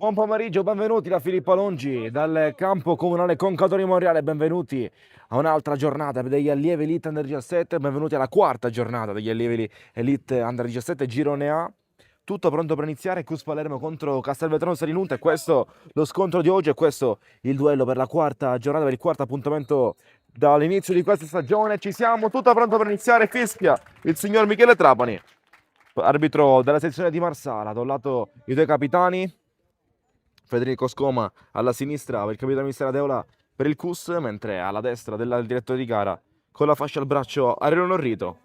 Buon pomeriggio, benvenuti da Filippo Longi, dal campo comunale Concatorio Monreale, benvenuti a un'altra giornata degli allievi Elite Under 17, benvenuti alla quarta giornata degli allievi Elite Under 17, girone A. Tutto pronto per iniziare, Cus Palermo contro Castelvetrano Selinunte, questo lo scontro di oggi e questo il duello per la quarta giornata, per il quarto appuntamento dall'inizio di questa stagione. Ci siamo, tutto pronto per iniziare, fischia il signor Michele Trapani, arbitro della sezione di Marsala, da un lato i due capitani, Federico Scoma alla sinistra per il capitano Mister Adeola per il CUS, mentre alla destra del direttore di gara con la fascia al braccio Ariano Rito.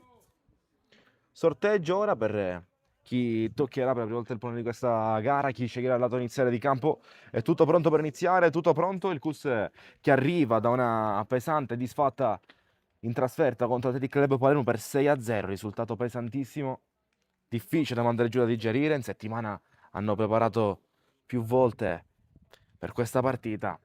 Sorteggio ora per chi toccherà per la prima volta il pallone di questa gara, chi sceglierà il lato iniziale di campo. È tutto pronto per iniziare, tutto pronto. Il CUS che arriva da una pesante disfatta in trasferta contro Athletic Club Palermo per 6-0, risultato pesantissimo, difficile da mandare giù da digerire. In settimana hanno preparato più volte per questa partita.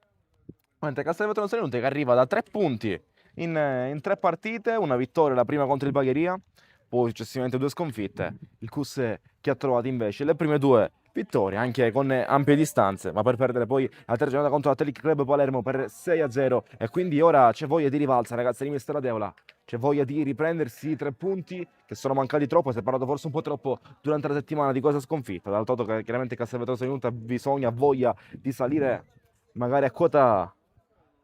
Mentre Castelvetrano Selinunte che arriva da 3 punti in 3 partite, una vittoria, la prima contro il Bagheria, poi successivamente 2 sconfitte. Il CUS che ha trovato invece le prime 2 vittorie, anche con ampie distanze, ma per perdere poi la terza giornata contro l'Athletic Club Palermo per 6-0. E quindi ora c'è voglia di rivalsa, ragazzi di Mister Adeola. C'è voglia di riprendersi i 3 punti che sono mancati troppo. Si è parlato forse un po' troppo durante la settimana di questa sconfitta. Dal Toto che chiaramente Castelvetrano Selinunte ha voglia di salire magari a quota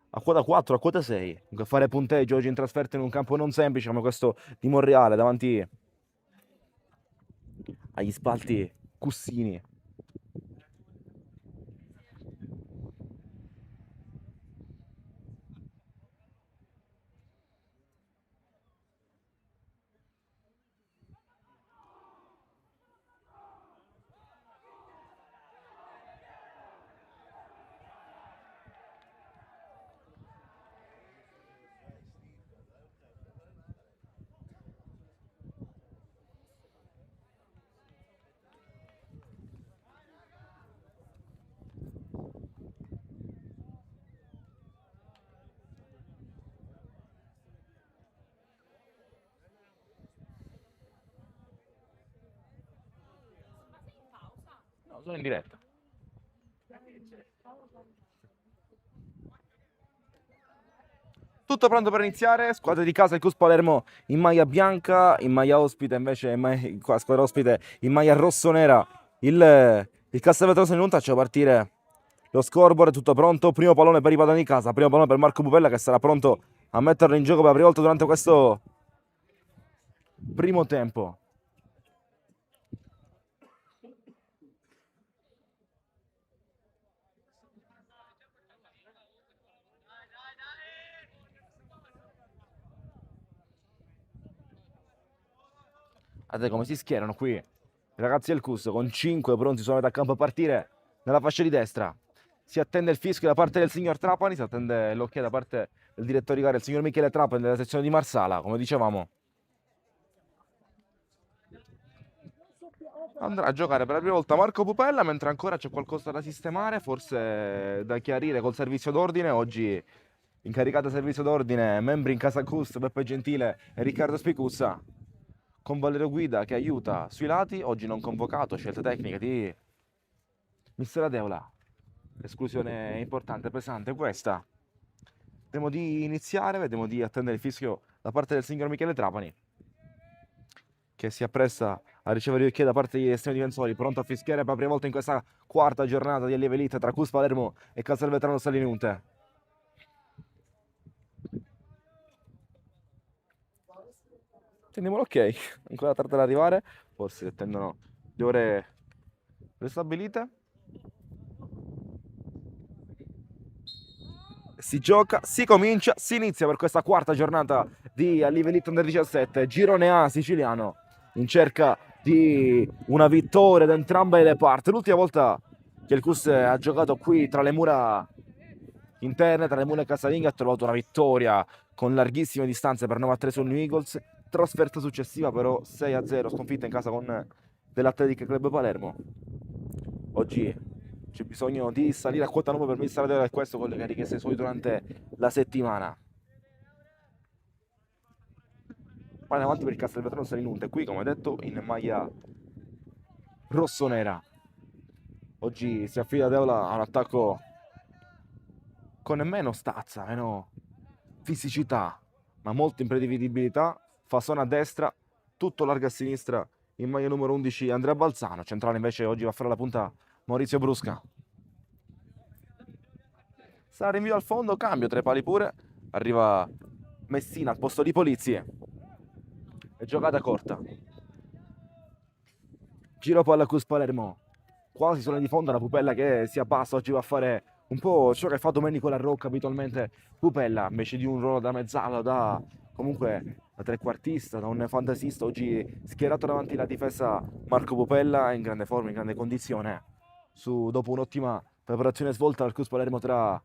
4, a quota 6. Comunque fare punteggio oggi in trasferta in un campo non semplice come questo di Monreale, davanti agli spalti Cussini. No, sono in diretta. Tutto pronto per iniziare, squadra di casa il CUS Palermo in maglia bianca, in maglia ospite invece, qua squadra ospite in maglia rossonera. Il Castelvetrano Selinunte faccia partire lo scoreboard, tutto pronto, primo pallone per i padroni di casa, primo pallone per Marco Pupella che sarà pronto a metterlo in gioco per la prima volta durante questo primo tempo. Guardate come si schierano qui i ragazzi del CUS con 5 pronti sulla metà campo a partire nella fascia di destra. Si attende il fischio da parte del signor Trapani, si attende l'ok da parte del direttore di gara, il signor Michele Trapani della sezione di Marsala, come dicevamo. Andrà a giocare per la prima volta Marco Pupella, mentre ancora c'è qualcosa da sistemare, forse da chiarire col servizio d'ordine. Oggi incaricata servizio d'ordine, membri in casa CUS, Beppe Gentile e Riccardo Spicussa, con Valerio Guida che aiuta sui lati, oggi non convocato, scelte tecniche di Mister Adeola. Esclusione importante, pesante questa. Vediamo di iniziare, vediamo di attendere il fischio da parte del signor Michele Trapani, che si appresta a ricevere il da parte degli estremi difensori, pronto a fischiare per la prima volta in questa quarta giornata di Allievi Elite tra CUS Palermo e Castelvetrano Salinunte. Attendiamo l'ok, ancora tarda ad arrivare, forse attendono le ore prestabilite. Si gioca, si comincia, si inizia per questa quarta giornata di Allievi Elite Under 17, girone A siciliano, in cerca di una vittoria da entrambe le parti. L'ultima volta che il CUS ha giocato qui tra le mura interne, tra le mura casalinghe, ha trovato una vittoria con larghissime distanze per 9-3 sul New Eagles. Trasferta successiva però 6-0, sconfitta in casa con dell'Athletic Club Palermo. Oggi c'è bisogno di salire a quota 9 per Mister e questo con le cariche che suoi durante la settimana. Poi avanti per il Castelvetrano Salinunte, qui come detto in maglia rossonera. Oggi si affida Deola a un attacco con meno stazza, meno fisicità, ma molta imprevedibilità. Fasone a destra, tutto largo a sinistra, in maglia numero 11 Andrea Balzano. Centrale invece oggi va a fare la punta Maurizio Brusca. Sarà rinvio al fondo, cambio tra i pali pure. Arriva Messina al posto di Polizie. E giocata corta. Giro palla Cus Palermo. Quasi sulla di fondo una Pupella che si abbassa. Oggi va a fare un po' ciò che fa Domenico La Rocca abitualmente. Pupella invece di un ruolo da mezzala, da comunque da trequartista, da un fantasista. Oggi schierato davanti la difesa Marco Pupella in grande forma, in grande condizione. Dopo un'ottima preparazione svolta al Cus Palermo tra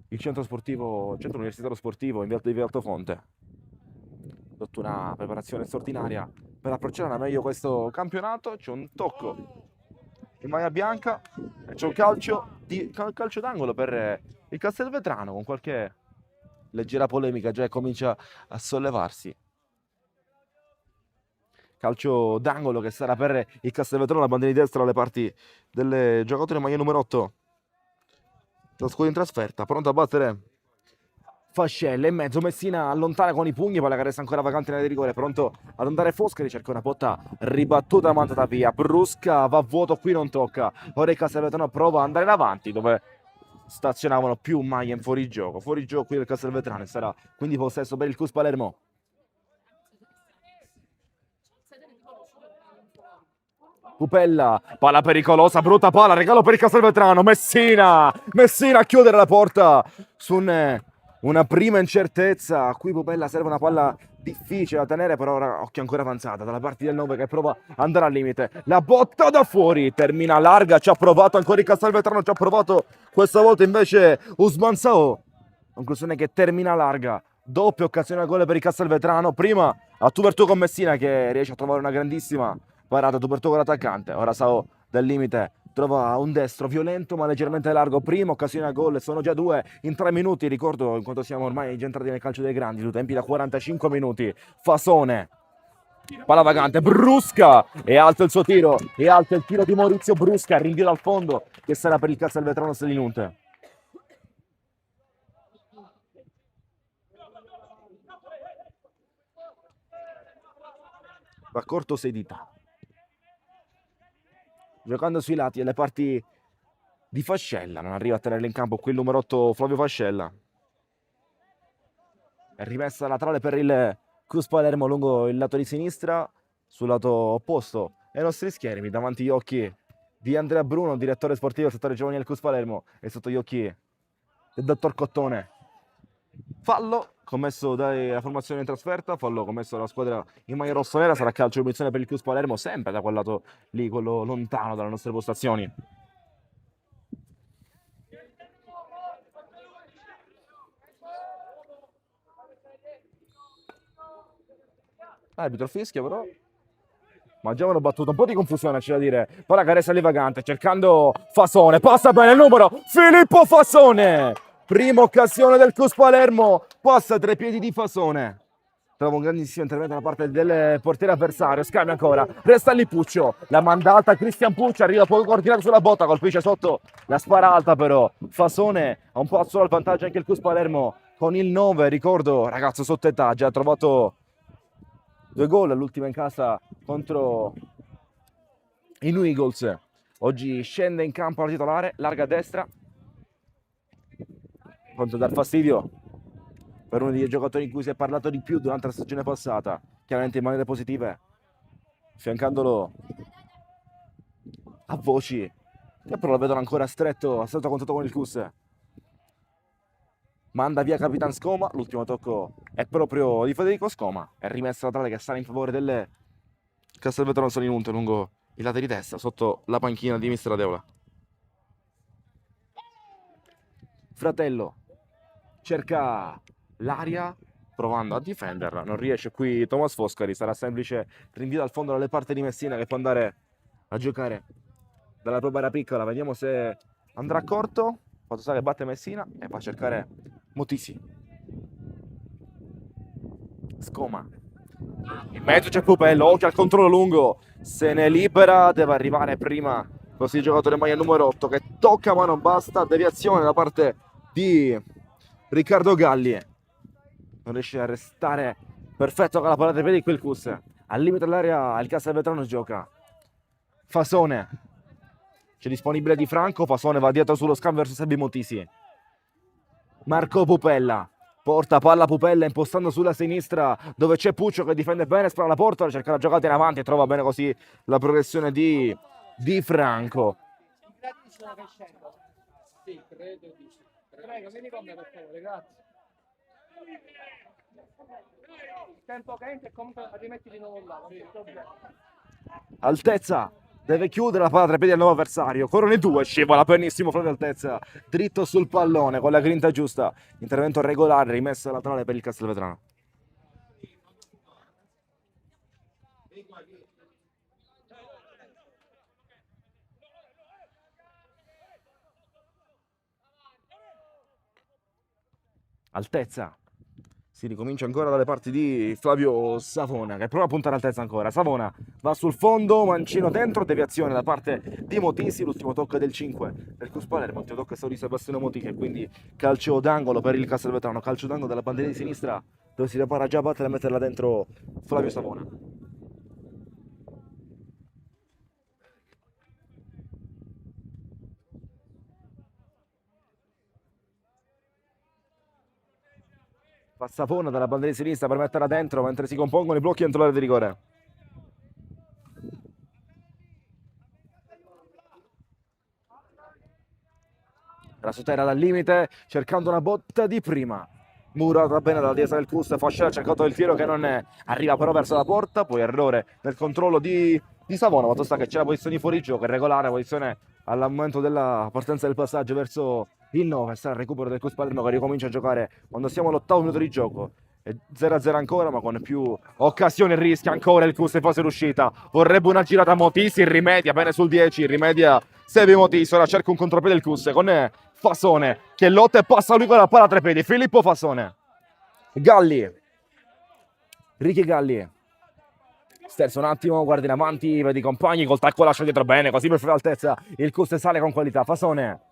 il centro universitario sportivo in via Altofonte. Fatto una preparazione straordinaria per approcciare al meglio questo campionato. C'è un tocco in maglia bianca e c'è un calcio d'angolo per il Castelvetrano, con qualche leggera polemica già comincia a sollevarsi. Calcio d'angolo che sarà per il Castelvetrano, la bandiera di destra alle parti del giocatore in maglia numero 8. Lo scudo in trasferta, pronto a battere Fascella in mezzo, Messina allontana con i pugni, palla che resta ancora vacante nella di rigore, pronto ad andare Foscari, cerca una botta ribattuta mandata via, Brusca va a vuoto, qui non tocca, ora il Castelvetrano prova ad andare in avanti dove stazionavano più maglie in fuorigioco qui del Castelvetrano, sarà quindi possesso per il Cus Palermo. Pupella, palla pericolosa, brutta palla, regalo per il Castelvetrano, Messina a chiudere la porta su una prima incertezza. Qui Pupella serve una palla difficile da tenere, però ora occhio ancora avanzata dalla parte del 9 che prova ad andare al limite. La botta da fuori, termina larga, ci ha provato ancora il Castelvetrano, ci ha provato questa volta invece Usman Sao. Conclusione che termina larga. Doppia occasione a gol per il Castelvetrano. Prima a tu per tu con Messina che riesce a trovare una grandissima parata, tu per tu con l'attaccante. Ora Sao dal limite trova un destro violento ma leggermente largo. Prima occasione a gol, sono già 2 in 3 minuti. Ricordo in quanto siamo ormai già entrati nel calcio dei grandi, su tempi da 45 minuti. Fasone, palla vagante, Brusca, è alto il suo tiro, è alto il tiro di Maurizio Brusca, rinvio dal fondo che sarà per il Castelvetrano Selinunte. Va corto 6 dita, giocando sui lati alle parti di Fascella, non arriva a tenerla in campo qui il numero 8 Flavio Fascella. È rimessa laterale per il Cruz Palermo lungo il lato di sinistra, sul lato opposto ai nostri schermi, davanti agli occhi di Andrea Bruno, direttore sportivo del settore giovanile del Cruz Palermo, e sotto gli occhi del dottor Cottone. Fallo commesso dalla formazione in trasferta, fallo commesso dalla squadra in maglia rossonera, sarà calcio di punizione per il Cruz Palermo, sempre da quel lato lì, quello lontano dalle nostre postazioni. Arbitro fischia però, ma già hanno battuto un po' di confusione, c'è da dire. Poi la carezza lì vagante, cercando Fasone, passa bene il numero, Filippo Fasone! Prima occasione del Cus Palermo, passa tra i piedi di Fasone. Trova un grandissimo intervento da parte del portiere avversario, scambia ancora, resta lì Puccio, la mandata Cristian Puccio, arriva poco coordinato sulla botta, colpisce sotto, la spara alta però. Fasone ha un po' solo al vantaggio anche il Cus Palermo con il 9, ricordo, ragazzo sotto età, già ha trovato 2 gol, l'ultima in casa contro i New Eagles. Oggi scende in campo la titolare, larga a destra, pronto a dar fastidio per uno dei giocatori in cui si è parlato di più durante la stagione passata, chiaramente in maniere positive, affiancandolo a voci che però lo vedono ancora stretto a contatto con il Cus. Manda via Capitan Scoma, l'ultimo tocco è proprio di Federico Scoma, è rimessa laterale che sarà in favore del Castelvetrano Selinunte lungo il lato di destra, sotto la panchina di mister Adeola. Fratello cerca l'aria provando a difenderla, non riesce qui Thomas Foscari, sarà semplice rinvio dal fondo dalle parti di Messina che può andare a giocare dalla propria area piccola, vediamo se andrà corto. Fatto sta che batte Messina e va a cercare Motissi. Scoma in mezzo c'è Pupello, occhio al controllo lungo, se ne libera, deve arrivare prima così il giocatore maglia numero 8 che tocca ma non basta, deviazione da parte di Riccardo Galli, non riesce a restare perfetto con la palla dei piedi qui il Cus, al limite dell'area il Castelvetrano gioca. Fasone, c'è disponibile Di Franco, Fasone va dietro sullo scambio verso Sebi Motisi. Marco Pupella, porta palla Pupella impostando sulla sinistra dove c'è Puccio che difende bene, spara la porta, cerca la giocata in avanti e trova bene così la progressione di Franco. Sì, credo di sì. Prego, vieni con me per favore, grazie. Il tempo che entra e comunque rimetti di nuovo là, non c'è problema. Altezza deve chiudere la palla tra i piedi al nuovo avversario, corrono i due, scivola benissimo Flavio Altezza, dritto sul pallone con la grinta giusta, intervento regolare, rimessa laterale per il Castelvetrano. Altezza, si ricomincia ancora dalle parti di Flavio Savona che prova a puntare altezza ancora. Savona va sul fondo, mancino dentro, deviazione da parte di Motisi, l'ultimo tocco è del 5 per Cus Palermo, l'ultimo tocco è stato di Sebastiano Motisi e quindi calcio d'angolo per il Castelvetrano, calcio d'angolo dalla bandiera di sinistra dove si prepara già a battere e metterla dentro Flavio Savona. Savona dalla bandiera di sinistra per metterla dentro mentre si compongono i blocchi entro l'area di rigore. Rasotera dal limite cercando una botta di prima, murata bene dalla destra del Cus, Fascella ha cercato il tiro che non è, arriva però verso la porta, poi errore nel controllo di Savona, fatto sta che c'è la posizione di fuorigioco, regolare posizione al momento della partenza del passaggio verso il 9, sta il recupero del Cus Palermo che ricomincia a giocare quando siamo all'8° minuto di gioco. 0-0 ancora ma con più occasioni, rischia ancora il Cus in fase d'uscita, vorrebbe una girata a Motisi, rimedia bene sul 10, rimedia Sebi Motisi, ora cerca un contropiede del Cus con Fasone che lotta e passa lui con la palla a tre piedi, Filippo Fasone. Galli, Ricky Galli, sterzo un attimo, guarda in avanti, vedi i compagni, col tacco lascia dietro bene, così per fare altezza, il Cus sale con qualità, Fasone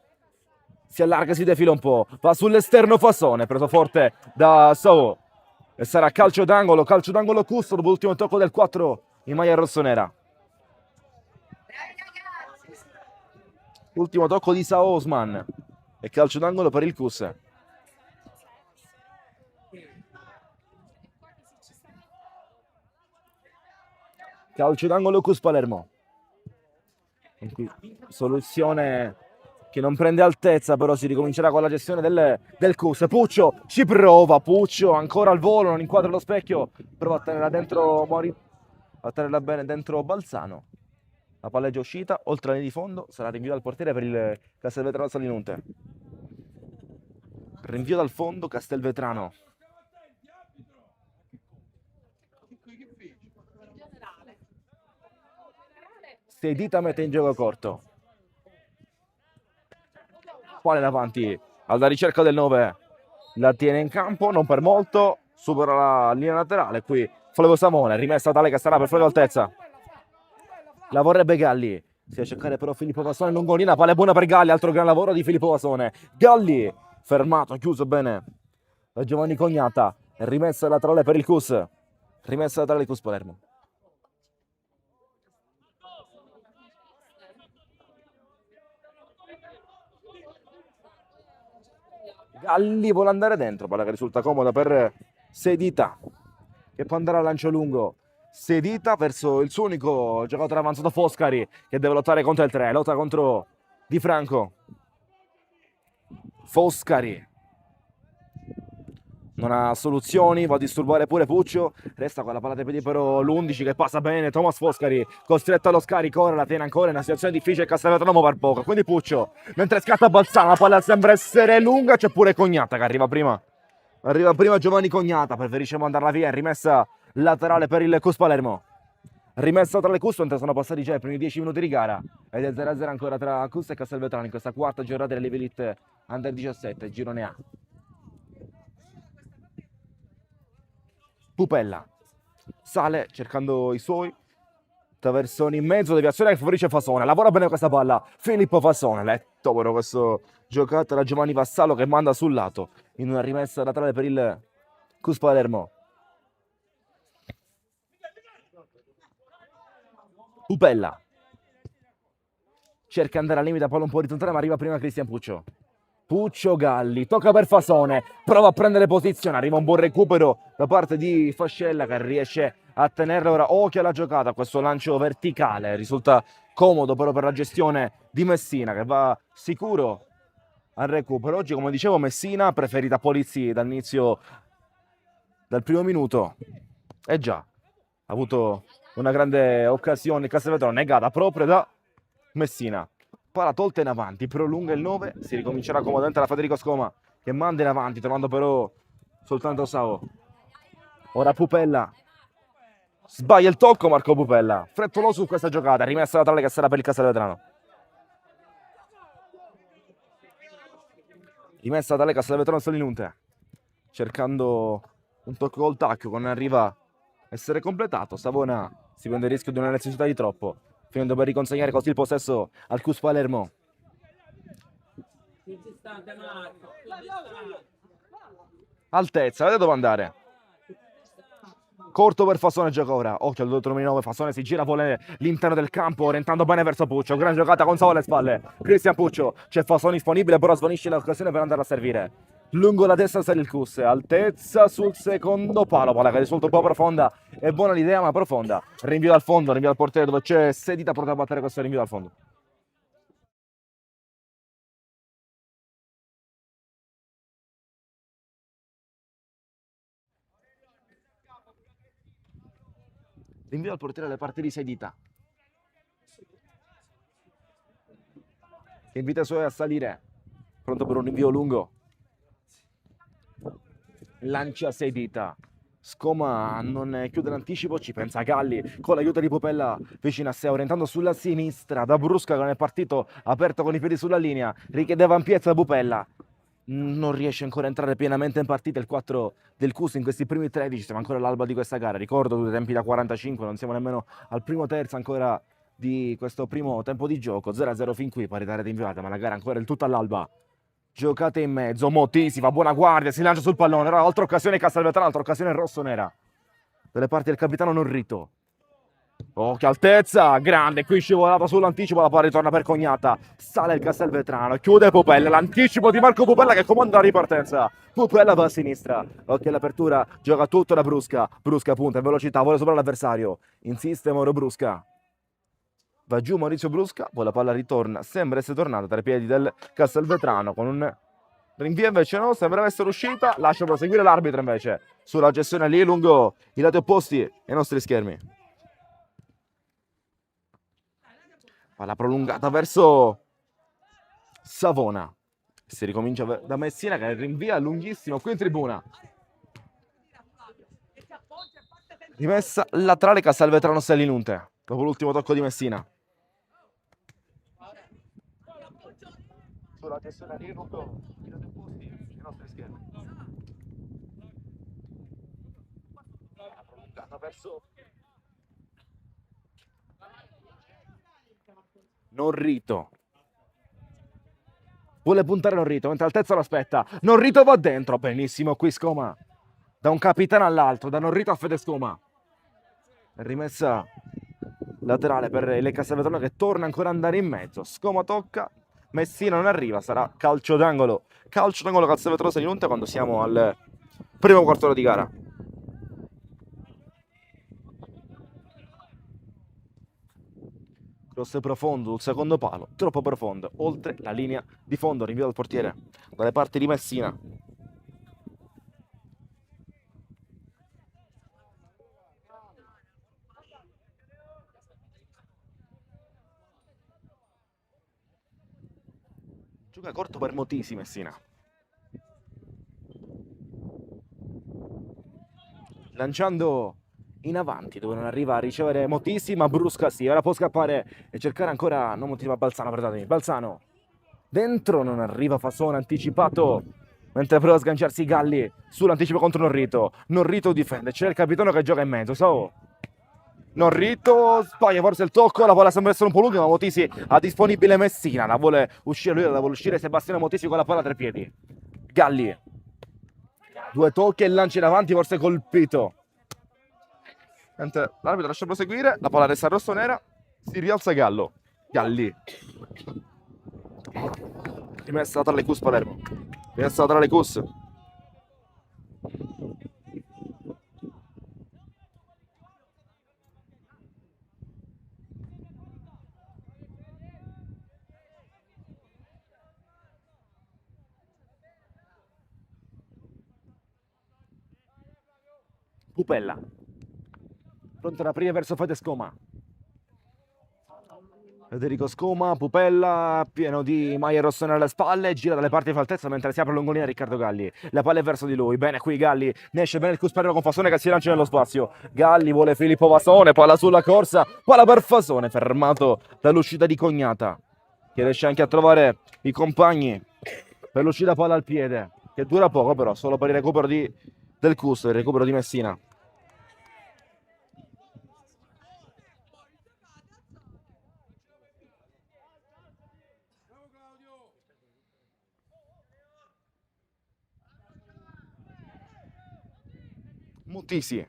si allarga, si defila un po', va sull'esterno Fasone, preso forte da Sao, e sarà calcio d'angolo Cus dopo l'ultimo tocco del 4 in maglia rossonera. Ultimo tocco di Sao Osman e calcio d'angolo per il Cus. Calcio d'angolo Cus Palermo. Soluzione che non prende altezza, però si ricomincerà con la gestione del Cus. Puccio ci prova, Puccio ancora al volo, non inquadra lo specchio, prova a tenerla dentro a tenerla bene dentro Balzano. La palla è già uscita, oltre la linea di fondo, sarà rinvio dal portiere per il Castelvetrano Salinunte. Rinvio dal fondo, Castelvetrano. Sedita mette in gioco corto. Quale davanti alla ricerca del 9, la tiene in campo, non per molto, supera la linea laterale, qui Flavio Savone, rimessa tale che sarà per Flavio Altezza. La vorrebbe Galli, si va a cercare però Filippo Vasone lungolina, palla buona per Galli, altro gran lavoro di Filippo Vasone. Galli, fermato, chiuso bene da Giovanni Cognata, rimessa laterale per il Cus, rimessa laterale Cus Palermo. Galli vuole andare dentro, palla che risulta comoda per Sedita, che può andare a lancio lungo. Sedita verso il suo unico giocatore avanzato Foscari, che deve lottare contro il 3, lotta contro Di Franco. Foscari non ha soluzioni, va a disturbare pure Puccio, resta con la palla dei piedi però l'11 che passa bene, Thomas Foscari costretto allo scarico, ora la tiene ancora in una situazione difficile, Castelvetrano per poco, quindi Puccio, mentre scatta Balzano, la palla sembra essere lunga, c'è pure Cognata che arriva prima Giovanni Cognata, preferisce mandarla via, rimessa laterale per il Cus Palermo. Rimessa tra le Cus, mentre sono passati già i primi 10 minuti di gara ed è 0-0 ancora tra Cus e Castelvetrano in questa quarta giornata delle Elite Under 17, girone A. Pupella sale cercando i suoi, Taversone in mezzo, deviazione che favorisce Fasone. Lavora bene questa palla. Filippo Fasone. Letto però questo giocata da Giovanni Vassallo che manda sul lato. In una rimessa laterale per il Cus Palermo. Pupella. Cerca di andare al limite, palla un po' orizzontale, ma arriva prima Cristian Puccio. Puccio Galli, tocca per Fasone, prova a prendere posizione, arriva un buon recupero da parte di Fascella che riesce a tenerlo ora. Occhio alla giocata, questo lancio verticale, risulta comodo però per la gestione di Messina che va sicuro al recupero. Oggi, come dicevo, Messina preferita Polizzi dall'inizio, dal primo minuto. E già, ha avuto una grande occasione, Castelvetrano negata proprio da Messina. Palla tolta in avanti, prolunga il 9, si ricomincerà comodamente da Federico Scoma che manda in avanti, trovando però soltanto Sao. Ora Pupella. Sbaglia il tocco Marco Pupella. Frettoloso su questa giocata, rimessa laterale che sarà per il Castelvetrano. Rimessa laterale Castelvetrano Salinunte. Cercando un tocco col tacco, quando arriva a essere completato. Savona si prende il rischio di una necessità di troppo, finendo per riconsegnare così il possesso al Cus Palermo. Altezza, vedete dove andare. Corto per Fasone, gioca ora. Occhio al 2-9, Fasone si gira, vuole l'interno del campo, orientando bene verso Puccio. Gran giocata con Sao alle spalle. Cristian Puccio, c'è Fasone disponibile, però svanisce l'occasione per andare a servire. Lungo la destra sale il Cus, altezza sul secondo palo, palla che è risulta un po' profonda. È buona l'idea, ma profonda. Rinvio dal fondo, rinvio al portiere dove c'è Sedita pronto a battere questo rinvio dal fondo. Rinvio al portiere alle parti di Sedita, che invita i suoi a salire. Pronto per un rinvio lungo. Lancia Sedita. Scoma non chiude l'anticipo, ci pensa Galli con l'aiuto di Pupella vicino a sé, orientando sulla sinistra da Brusca che non è partito, aperto con i piedi sulla linea, richiedeva ampiezza Pupella. Non riesce ancora a entrare pienamente in partita il 4 del Cus in questi primi 13, siamo ancora all'alba di questa gara, ricordo due tempi da 45, non siamo nemmeno al primo terzo ancora di questo primo tempo di gioco, 0-0 fin qui, paritaria di inviata, ma la gara ancora il tutto all'alba. Giocate in mezzo, Motti si fa buona guardia, si lancia sul pallone, ora altra occasione Castelvetrano, altra occasione rossonera dalle parti del capitano Norrito. Oh, che altezza, grande, qui scivolata sull'anticipo, la palla ritorna per Cognata, sale il Castelvetrano, chiude Pupella, l'anticipo di Marco Pupella che comanda la ripartenza. Pupella va a sinistra, occhio all'apertura, gioca tutto da Brusca, Brusca punta in velocità, vuole superare l'avversario, insiste Mauro Brusca. Va giù Maurizio Brusca, poi la palla ritorna, sembra essere tornata tra i piedi del Castelvetrano con un rinvio invece no, sembra essere uscita, lascia proseguire l'arbitro invece sulla gestione lì lungo i lati opposti ai nostri schermi. Palla prolungata verso Savona, si ricomincia da Messina che rinvia lunghissimo qui in tribuna. Rimessa laterale Castelvetrano Salinunte dopo l'ultimo tocco di Messina. Sulla gestione di lungo i lati opposti ai nostri schermi. Prolungata verso Norrito. Vuole puntare Norrito, mentre altezza lo aspetta. Norrito va dentro, benissimo qui Scoma. Da un capitano all'altro, da Norrito a Fede Scoma. Rimessa laterale per il Castelvetrano che torna ancora ad andare in mezzo. Scoma tocca, Messina non arriva, sarà calcio d'angolo. Calcio d'angolo Castelvetrano Salinunte quando siamo al primo quarto d'ora di gara. Cross profondo sul secondo palo, troppo profondo, oltre la linea di fondo, rinvio dal portiere dalle parti di Messina. Gioca corto per Motisi Messina. Lanciando in avanti dove non arriva a ricevere Motisi, ma Brusca sì, ora può scappare e cercare ancora, non Motisi ma Balzano, perdonatemi, Balzano. Dentro non arriva Fasone, anticipato, mentre prova a sganciarsi Galli sull'anticipo contro Norrito. Norrito difende, c'è il capitano che gioca in mezzo, so. Norrito sbaglia forse il tocco, la palla sembra essere un po' lunga, ma Motisi ha disponibile Messina, la vuole uscire lui, la vuole uscire Sebastiano Motisi con la palla a tre piedi. Galli, due tocchi e lanci in avanti, forse colpito. Mentre l'arbitro lascia proseguire, la palla resta rosso-nera, si rialza Gallo. Galli. Rimessa tra le Cus Palermo. Rimessa tra le Cus. Pupella. Pronto ad aprire verso Fede Scoma. Federico Scoma, Pupella, pieno di maglie rossone alle spalle, gira dalle parti di faltezza mentre si apre l'ungolina Riccardo Galli. La palla è verso di lui, bene qui Galli, ne esce bene il Cusperro con Fasone che si lancia nello spazio. Galli vuole Filippo Fasone, palla sulla corsa, palla per Fasone, fermato dall'uscita di Cognata, che riesce anche a trovare i compagni per l'uscita palla al piede, che dura poco però, solo per il recupero del Cus, il recupero di Messina. Mutisi,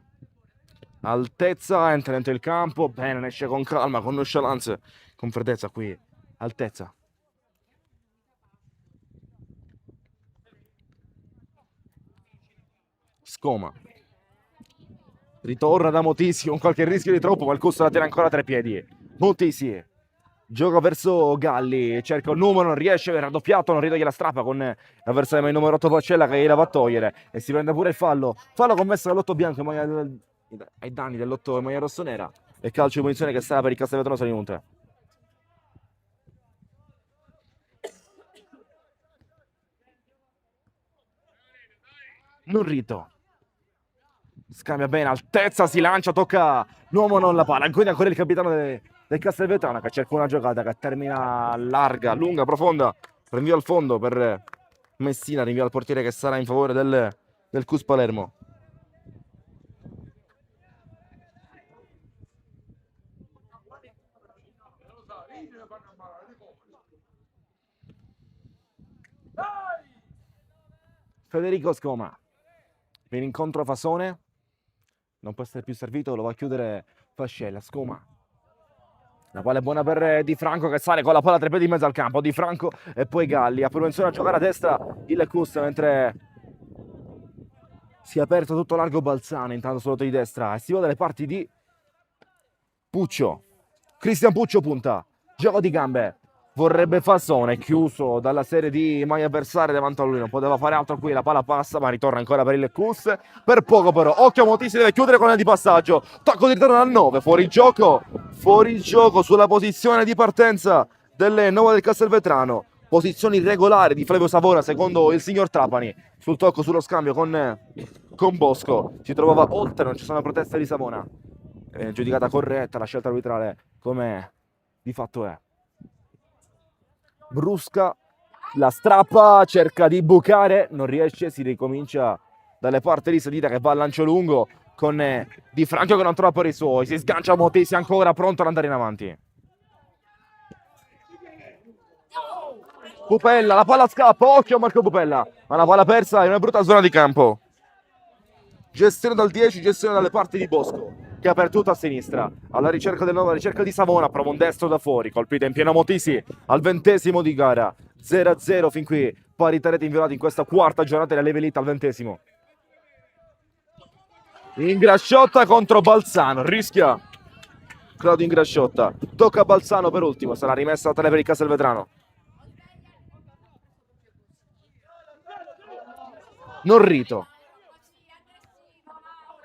altezza, entra dentro il campo, bene, ne esce con calma, con nonchalance, con freddezza qui, altezza. Scoma. Ritorna da Motisi con qualche rischio di troppo, ma il costo la tiene ancora a tre piedi. Motisi gioca verso Galli, cerca un numero, non riesce, è raddoppiato, non ritoglie la strappa con l'avversario il numero 8 Pacella che gliela va a togliere e si prende pure il fallo. Fallo commesso dall'otto bianco ai danni dell'otto in maglia rossonera e calcio di punizione che sarà per il Castelvetrano Salimonte. Norrito scambia bene, altezza, si lancia, tocca l'uomo non la palla, ancora il capitano del Castelvetrano che cerca una giocata che termina larga, lunga, profonda, rinvio al fondo per Messina, rinvio al portiere che sarà in favore del Cus Palermo. Federico Scoma viene incontro a Fasone, non può essere più servito, lo va a chiudere Fascella. Scoma, la palla è buona per Di Franco che sale con la palla a tre piedi in mezzo al campo. Di Franco e poi Galli. Ha propensione a giocare a destra il Cus mentre si è aperto tutto largo Balzano. Intanto sul lato di destra e si va dalle parti di Puccio. Cristian Puccio punta. Gioco di gambe. Vorrebbe Fasone, chiuso dalla serie di maglie avversarie davanti a lui. Non poteva fare altro qui. La palla passa, ma ritorna ancora per il Cus. Per poco, però. Occhio, Motisi deve chiudere con il di passaggio. Tocco di ritorno al 9. Fuori gioco. Fuori gioco sulla posizione di partenza delle 9 del Castelvetrano. Posizione irregolare di Flavio Savona, secondo il signor Trapani. Sul tocco, sullo scambio con Bosco. Si trovava oltre, non ci sono proteste di Savona. Giudicata corretta la scelta arbitrale, come di fatto è. Brusca, la strappa, cerca di bucare, non riesce, si ricomincia dalle parti di Sedita che va al lancio lungo con Di Franco che non trova per i suoi, si sgancia Motesi ancora pronto ad andare in avanti. Pupella, la palla scappa, occhio a Marco Pupella, ma la palla persa in una brutta zona di campo. Gestione dal 10, gestione dalle parti di Bosco che ha aperto a sinistra alla ricerca del 9, alla ricerca di Savona, prova un destro da fuori, colpita in pieno Motisi al 20° di gara, 0-0 fin qui, parità reti inviolati in questa quarta giornata della Levelita al 20°. Ingrasciotta contro Balzano, rischia Claudio Ingrasciotta, tocca a Balzano per ultimo, sarà rimessa a tele per il Castelvetrano. Norrito,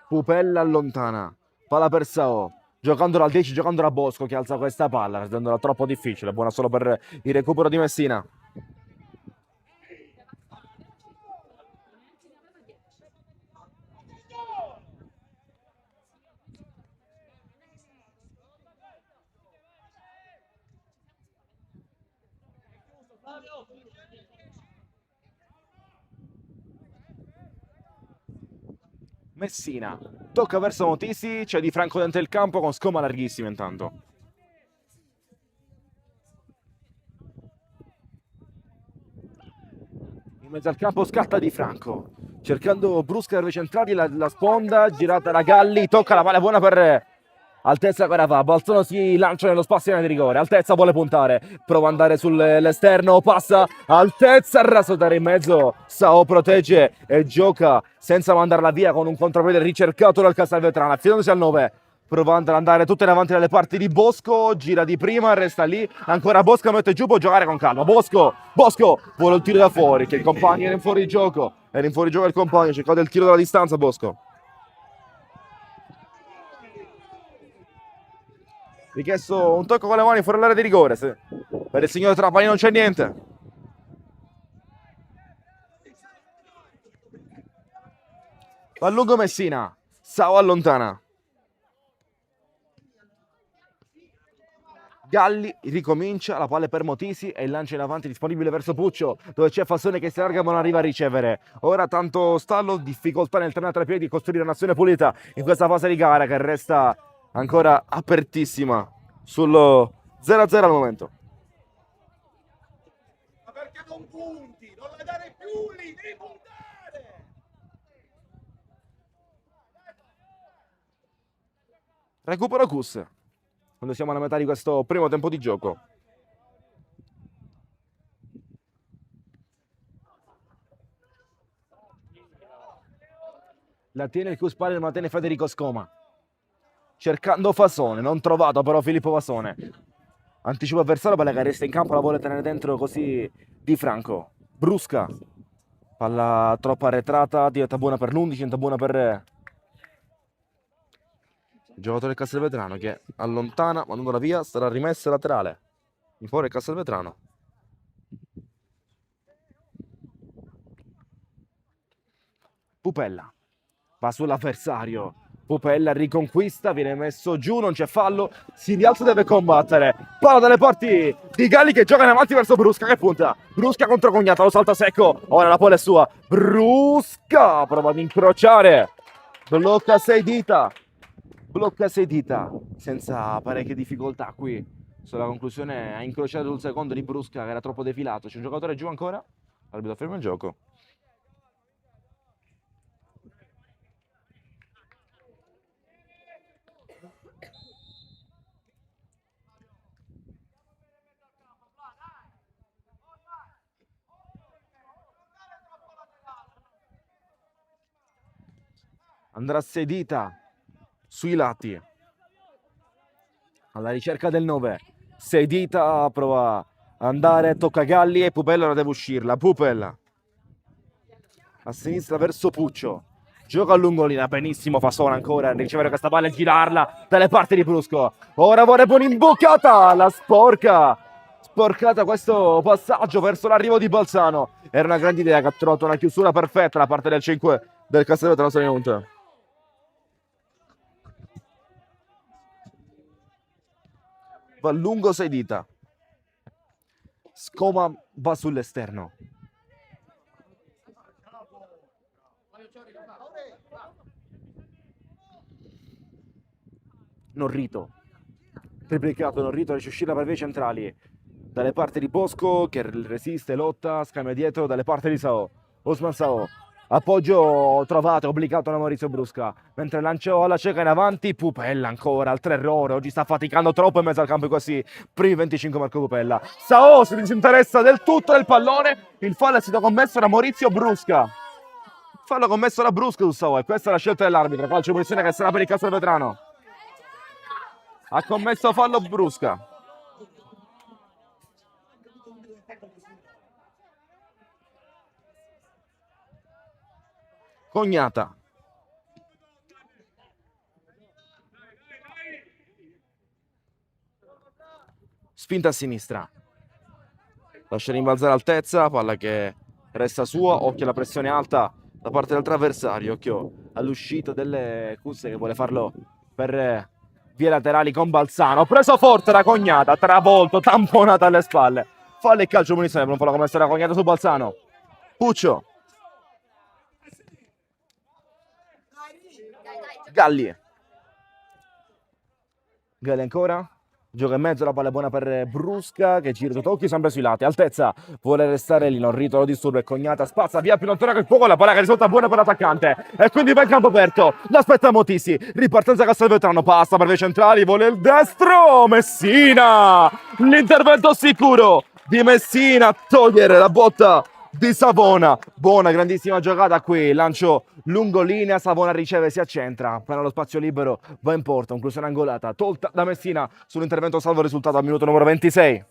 Pupella allontana, palla per Sao, giocandola al 10, giocandola a Bosco che alza questa palla, rendendola troppo difficile, buona solo per il recupero di Messina. Messina tocca verso Motisi, c'è Di Franco dentro il campo con Scoma larghissima intanto. In mezzo al campo scatta Di Franco, cercando brusca dai centrali, la sponda, girata da Galli, tocca la palla buona per Altezza Carava, Balzano si lancia nello spazio di rigore, Altezza vuole puntare, prova ad andare sull'esterno, passa, Altezza, raso dare in mezzo, Sao protegge e gioca senza mandarla via con un contropiede ricercato dal Castelvetrano, affidandosi al 9. Provando ad andare tutte in avanti dalle parti di Bosco, gira di prima, resta lì, ancora Bosco mette giù, può giocare con calma, Bosco vuole il tiro da fuori, che il compagno era in fuori gioco il compagno, cercò il tiro dalla distanza Bosco. Richiesto un tocco con le mani fuori l'area di rigore, per il signor Trapani non c'è niente. Va lungo Messina, Sao allontana. Galli ricomincia, la palla per Motisi e il lancio in avanti disponibile verso Puccio, dove c'è Fassone che si allarga ma non arriva a ricevere. Ora tanto stallo, difficoltà nel tornare tra i piedi di costruire un'azione pulita in questa fase di gara che resta ancora apertissima sullo 0-0 al momento. Ma perché non punti? Non la dare più lì, devi puntare! Recupero Cus quando siamo alla metà di questo primo tempo di gioco. La tiene il Cus Pari, ma tiene Federico Scoma. Cercando Fasone, non trovato però Filippo Fasone. Anticipo avversario, palla che resta in campo, la vuole tenere dentro così Di Franco. Brusca. Palla troppo arretrata, diventa buona per l'11, diventa buona per il giocatore del Castelvetrano che allontana, mandandola via, sarà rimessa laterale. In fuori il Castelvetrano. Pupella va sull'avversario. Pupella riconquista, viene messo giù, non c'è fallo, si rialza e deve combattere. Palla dalle parti di Galli che gioca in avanti verso Brusca che punta. Brusca contro Cognata, lo salta secco. Ora la palla è sua. Brusca prova ad incrociare. Blocca sei dita senza parecchie difficoltà qui. Sulla conclusione ha incrociato il secondo di Brusca che era troppo defilato. C'è un giocatore giù ancora? Arbitro ferma il gioco. Andrà Sedita sui lati alla ricerca del 9. Sedita prova ad andare, tocca Galli e Pupella ora deve uscirla. Pupella a sinistra verso Puccio, gioca a lungolina, benissimo Fasone ancora a ricevere questa palla e girarla dalle parti di Brusco. Ora vorrebbe un'imboccata, la sporcata questo passaggio verso l'arrivo di Balzano. Era una grande idea che ha trovato una chiusura perfetta da parte del 5 del Castelvetrano Salinunte. Va lungo sei dita. Scoma va sull'esterno. Norrito. Triplicato Norrito, riesce a uscire per vie centrali. Dalle parti di Bosco che resiste, lotta, scambia dietro dalle parti di Sao. Osman Sao. Appoggio trovato, obbligato da Maurizio Brusca. Mentre lanciò alla cieca in avanti, Pupella ancora, altro errore. Oggi sta faticando troppo in mezzo al campo così. Primi 25 Marco Pupella. Sao si disinteressa del tutto del pallone. Il fallo è stato commesso da Maurizio Brusca. Fallo commesso da Brusca su Sao e questa è la scelta dell'arbitro. Calcio punizione che sarà per il Castelvetrano. Ha commesso fallo Brusca. Cognata. Spinta a sinistra. Lascia rimbalzare Altezza, palla che resta sua, occhio alla pressione alta da parte del avversario, occhio all'uscita delle cusse che vuole farlo per vie laterali con Balzano. Preso forte da Cognata, travolto, tamponata alle spalle. Fallo e calcio munizione per un fallo commesso da Cognata su Balzano. Puccio. Galli. Galli ancora. Gioca in mezzo, la palla è buona per Brusca che gira due tocchi sempre sui lati. Altezza, vuole restare lì, non lo disturba, è Cognata, spazza via più lontano che il fuoco, la palla che risulta buona per l'attaccante. E quindi va in campo aperto, l'aspetta Motissi, ripartenza Castelvetrano, passa per le centrali, vuole il destro, Messina! L'intervento sicuro di Messina a togliere la botta di Savona. Buona, grandissima giocata qui, lancio lungo linea, Savona riceve, si accentra, appena lo spazio libero va in porta, conclusione angolata, tolta da Messina sull'intervento salvo risultato al minuto numero 26.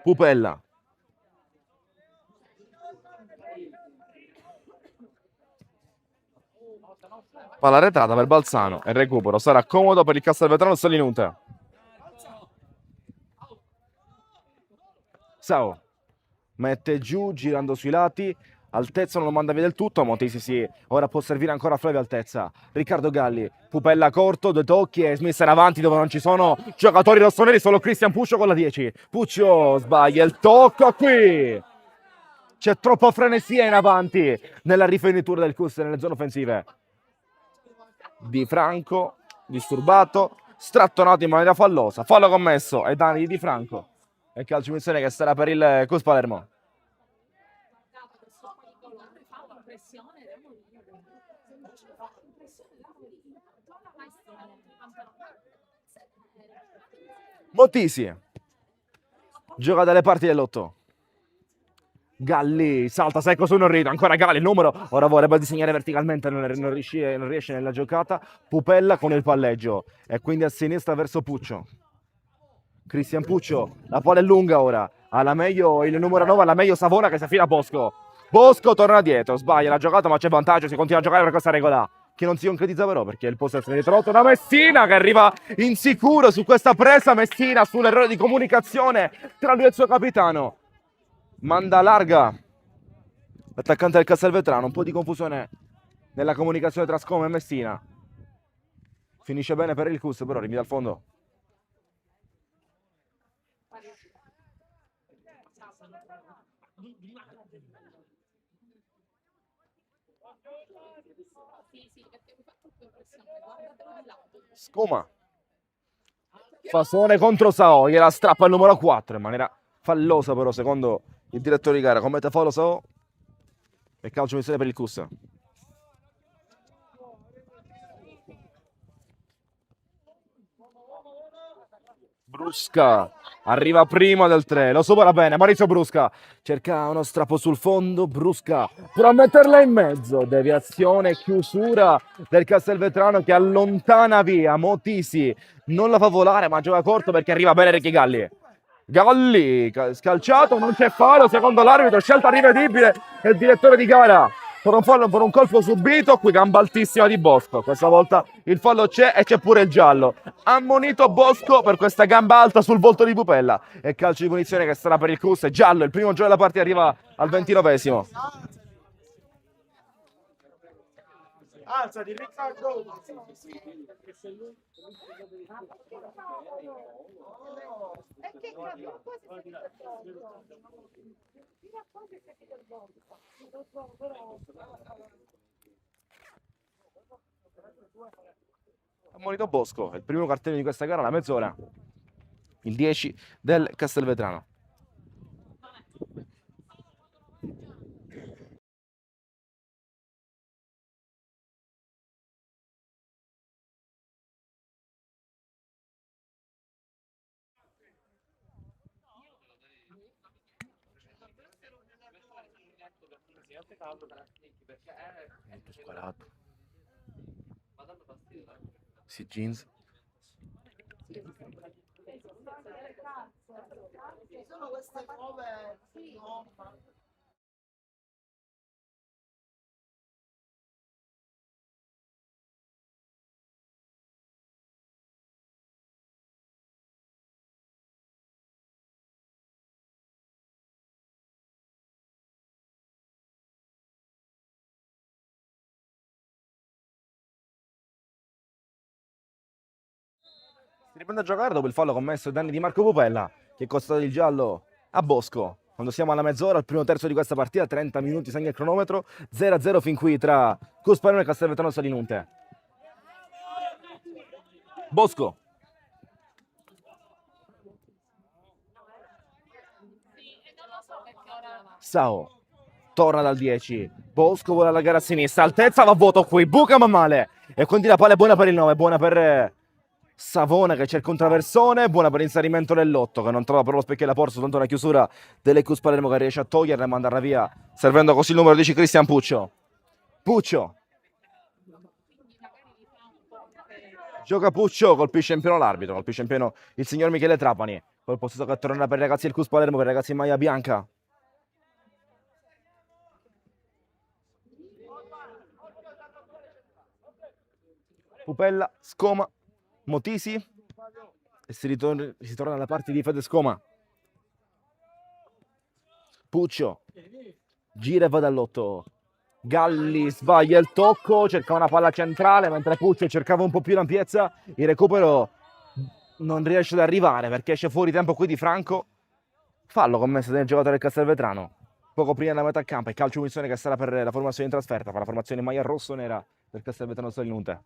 Pupella. Palla arretrata per Balzano e recupero sarà comodo per il Castelvetrano Salinute. Sao mette giù girando sui lati, Altezza non lo manda via del tutto, Montesi sì, ora può servire ancora Flavio Altezza. Riccardo Galli, Pupella corto, due tocchi e Smith era avanti dove non ci sono giocatori rossoneri, solo Cristian Puccio con la 10. Puccio sbaglia il tocco qui. C'è troppa frenesia in avanti nella rifinitura del Cus nelle zone offensive. Di Franco, disturbato, strattonato in maniera fallosa, fallo commesso ai danni di Di Franco. E calcio punizione che sarà per il Cus Palermo. Mottisi gioca dalle parti dell'8. Galli salta secco su Norrito, ancora Galli il numero, ora vorrebbe disegnare verticalmente, non riesce nella giocata. Pupella con il palleggio e quindi a sinistra verso Puccio. Cristian Puccio, la palla è lunga ora, alla meglio il numero 9, alla meglio Savona che si affida a Bosco. Bosco torna dietro, sbaglia la giocata ma c'è vantaggio, si continua a giocare per questa regola che non si concretizza però perché il posto è ritrovata da Messina che arriva insicuro su questa presa. Messina sull'errore di comunicazione tra lui e il suo capitano, manda larga l'attaccante del Castelvetrano, un po' di confusione nella comunicazione tra Scoma e Messina. Finisce bene per il Cus però rimia dal fondo. Scoma Fasone contro Sao, gliela strappa il numero 4 in maniera fallosa però secondo il direttore di gara, commette fallo Sao e calcio missione per il Cus. Brusca arriva prima del 3, lo supera bene Maurizio Brusca, cerca uno strappo sul fondo, Brusca per metterla in mezzo, deviazione, chiusura del Castelvetrano che allontana via Motisi, non la fa volare ma gioca corto perché arriva bene Ricky Galli. Galli scalciato, non c'è fallo secondo l'arbitro, scelta rivedibile e il direttore di gara per un fallo, per un colpo subito, qui gamba altissima di Bosco, questa volta il fallo c'è e c'è pure il giallo, ammonito Bosco per questa gamba alta sul volto di Pupella e calcio di punizione che sarà per il Cus, è giallo, il primo gioco della partita arriva al 29esimo. Alza di Riccardo. Ammonito Bosco, è il primo cartellino di questa gara, la mezz'ora, il 10 del Castelvetrano. Molto squadrato. Sì, jeans. Sono queste nuove. Si riprende a giocare dopo il fallo commesso ai danni di Marco Pupella che è costato il giallo a Bosco. quando siamo alla mezz'ora, al primo terzo di questa partita, 30 minuti segna il cronometro, 0-0 fin qui tra Cus Palermo e Castelvetrano Salinunte. Bosco. Sao torna dal 10. Bosco vuole allargare a sinistra. Altezza, va a vuoto qui. Buca ma male. E quindi la palla è buona per il 9. Buona per Savona che cerca un traversone. Buona per l'inserimento dell'8 che non trova però lo specchiere la porta. Soltanto una chiusura delle Cus Palermo che riesce a toglierla e mandarla via. Servendo così il numero 10 Cristian Puccio. Puccio. Gioca Puccio, colpisce in pieno l'arbitro. Colpisce in pieno il signor Michele Trapani. Poi possesso che tornerà per i ragazzi del Cus Palermo, per i ragazzi in maglia bianca. Pupella, Scoma, Motisi e si torna alla parte di Fede Scoma. Puccio gira e va dall'8. Galli sbaglia il tocco, cerca una palla centrale mentre Puccio cercava un po' più l'ampiezza. Il recupero non riesce ad arrivare perché esce fuori tempo qui di Franco. Fallo commesso dal giocatore del Castelvetrano poco prima della metà campo. E calcio punizione che sarà per la formazione in trasferta, per la formazione in maglia rosso-nera del Castelvetrano Salinunte.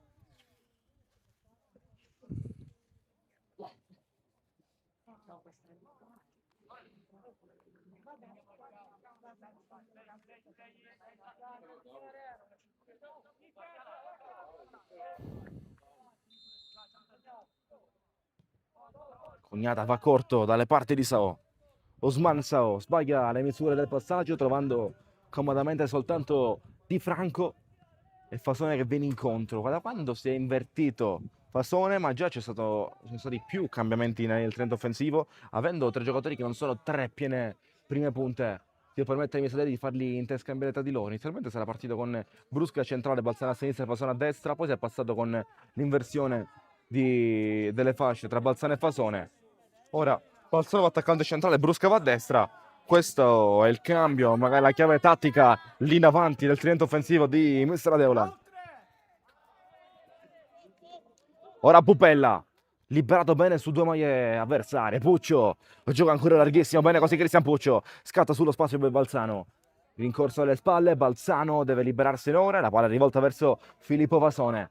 Cognata va corto dalle parti di Sao. Osman Sao sbaglia le misure del passaggio trovando comodamente soltanto Di Franco e Fasone che viene incontro. Da quando si è invertito Fasone, ma già ci sono stati più cambiamenti nel trend offensivo, avendo tre giocatori che non sono tre piene prime punte che permette ai miei di farli interscambiare tra di loro. Inizialmente sarà partito con Brusca centrale, Balzano a sinistra e Fasone a destra, poi si è passato con l'inversione delle fasce tra Balzano e Fasone. Ora Balzano va attaccante centrale, Brusca va a destra. Questo è il cambio, magari la chiave tattica lì in avanti del tridente offensivo di Mister Adeola. Ora Pupella, liberato bene su due maglie avversarie. Puccio gioca ancora larghissimo, bene così Cristian Puccio. Scatta sullo spazio per Balzano. Rincorso alle spalle, Balzano deve liberarsene ora. La palla è rivolta verso Filippo Vasone,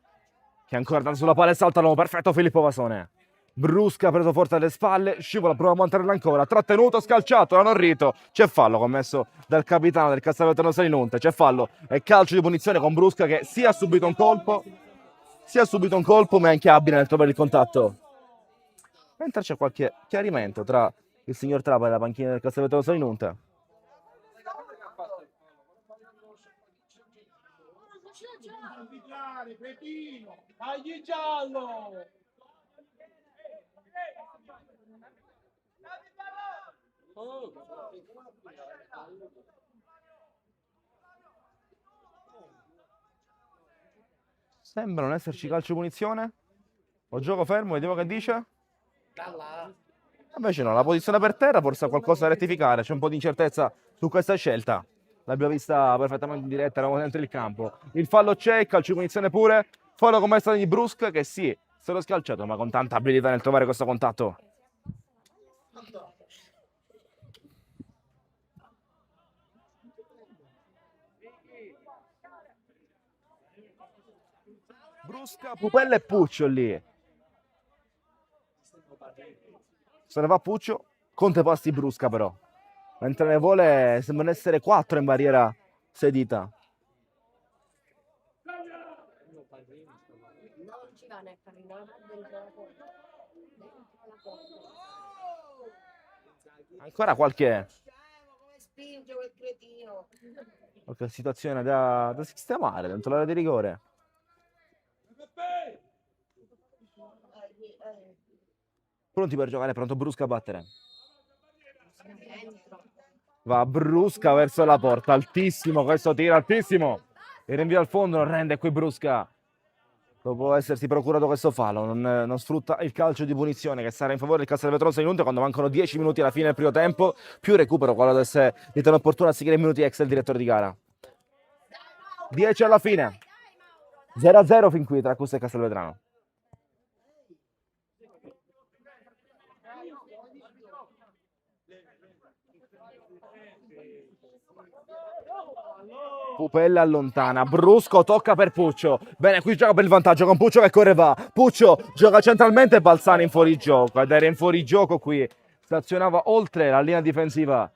che ancora tanto sulla palla e saltano. Perfetto Filippo Vasone. Brusca preso forte alle spalle, scivola, prova a mantenerla ancora, trattenuto, scalciato, non rito. C'è fallo commesso dal capitano del Castelvetrano Salinunte, c'è fallo e calcio di punizione con Brusca che sia subito un colpo, ma è anche abile nel trovare il contatto. Mentre c'è qualche chiarimento tra il signor Trapa e la panchina del Castelvetrano Salinunte. Dagli giallo! Sembra non esserci calcio punizione. O gioco fermo, vediamo che dice. Invece no, la posizione per terra, forse ha qualcosa da rettificare. C'è un po' di incertezza su questa scelta. L'abbiamo vista perfettamente in diretta, eravamo dentro il campo. Il fallo c'è, calcio punizione pure. Fallo commesso di Brusca che sì, se l'ho scalciato, ma con tanta abilità nel trovare questo contatto. Brusca, Pupella e Puccio lì. Se ne va Puccio, Conte passi Brusca però. Mentre ne vuole, sembrano essere 4 in barriera sedita. Ancora qualche situazione da sistemare dentro l'area di rigore. Pronti per giocare, pronto Brusca a battere. Va Brusca verso la porta, altissimo questo tiro, altissimo. Il rinvio al fondo non rende qui Brusca. Dopo essersi procurato questo fallo, non sfrutta il calcio di punizione che sarà in favore del Castelvetrano Salinunte quando mancano 10 minuti alla fine del primo tempo, più recupero quando dovesse ritenere opportuno a seguire i minuti extra il direttore di gara. 10 alla fine, 0-0 fin qui tra Cus e Castelvetrano. Pupella allontana, Brusco tocca per Puccio. Bene, qui gioca per il vantaggio con Puccio che corre va. Puccio gioca centralmente, Balzano in fuorigioco ed era in fuorigioco qui. Stazionava oltre la linea difensiva,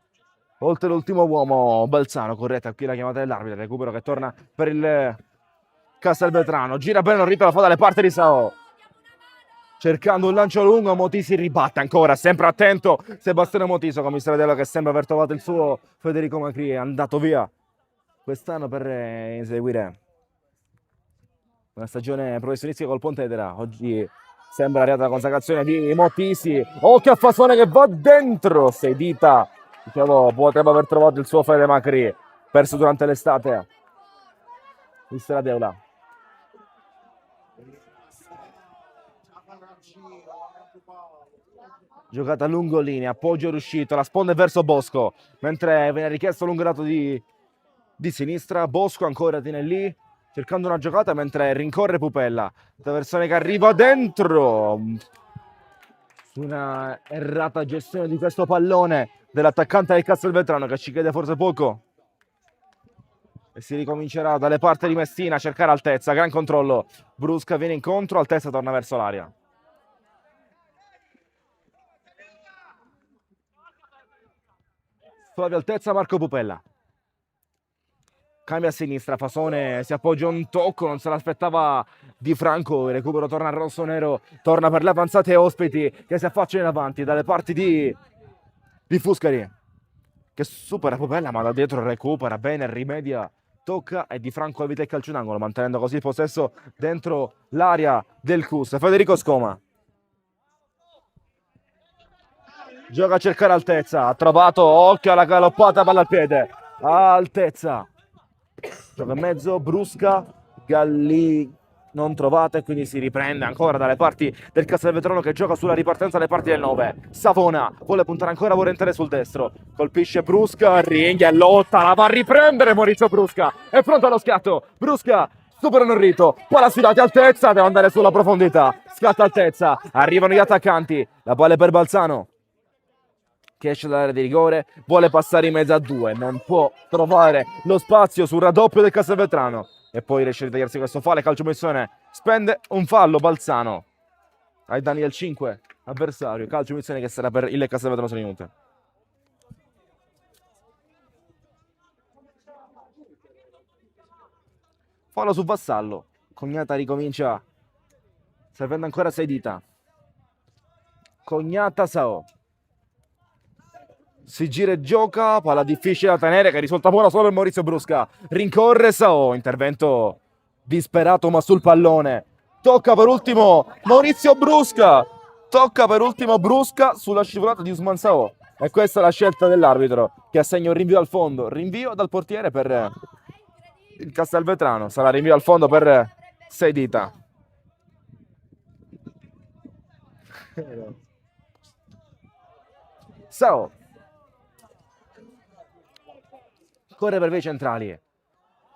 oltre l'ultimo uomo Balzano, corretta qui la chiamata dell'arbitro, recupero che torna per il Castelvetrano. Gira bene, non la fa dalle parti di Sao. Cercando un lancio lungo, Motisi ribatte ancora, sempre attento Sebastiano Motiso, commissario Dello che sembra aver trovato il suo Federico Macri, è andato via quest'anno per inseguire una stagione professionistica col Pontedera. Oggi sembra arrivata la consacrazione di Motisi. Oh, che affasone che va dentro! Sei dita, dicevo, potrebbe aver trovato il suo Fede Macri, perso durante l'estate. Mister Adeula. Giocata lungo linea, appoggio riuscito, la sponda è verso Bosco, mentre viene richiesto lungo lato di sinistra. Bosco ancora tiene lì, cercando una giocata mentre rincorre Pupella. Traversone che arriva dentro. Una errata gestione di questo pallone dell'attaccante del Castelvetrano che ci chiede forse poco. E si ricomincerà dalle parti di Messina a cercare altezza, gran controllo. Brusca viene incontro, altezza torna verso l'aria. Flavio Altezza, Marco Pupella. Cambia a sinistra, Fasone si appoggia un tocco, non se l'aspettava Di Franco, il recupero torna al rosso-nero, torna per le avanzate ospiti che si affacciano in avanti dalle parti di Fuscari, che supera Pupella ma da dietro recupera bene, rimedia, tocca e Di Franco evita il calcio in angolo, mantenendo così il possesso dentro l'area del CUS. Federico Scoma gioca a cercare altezza, ha trovato, occhio alla galoppata, palla al piede, altezza. Gioca in mezzo, Brusca, Galli non trovata e quindi si riprende ancora dalle parti del Castelvetrano che gioca sulla ripartenza alle parti del 9. Savona vuole puntare ancora, vuole entrare sul destro, colpisce Brusca, ringhia e lotta, la va a riprendere Maurizio Brusca, è pronto allo scatto, Brusca supera Norrito, palla sfidata, altezza, deve andare sulla profondità, scatta altezza, arrivano gli attaccanti, la palla è per Balzano che esce dall'area di rigore, vuole passare in mezzo a due, non può trovare lo spazio sul raddoppio del Castelvetrano e poi riesce a ritagliarsi questo fallo, calcio punizione, spende un fallo Balzano ai danni del 5 avversario, calcio punizione che sarà per il Castelvetrano 6 minuti. Fallo su Vassallo, Cognata ricomincia servendo ancora 6 dita, Cognata Sao. Si gira e gioca, palla difficile da tenere che risulta buona solo per Maurizio Brusca. Rincorre Sao, intervento disperato ma sul pallone. Tocca per ultimo Maurizio Brusca. Tocca per ultimo Brusca sulla scivolata di Usman Sao. E questa è la scelta dell'arbitro che assegna un rinvio al fondo. Rinvio dal portiere per il Castelvetrano. Sarà rinvio al fondo per 6 dita. Sao corre per vie centrali.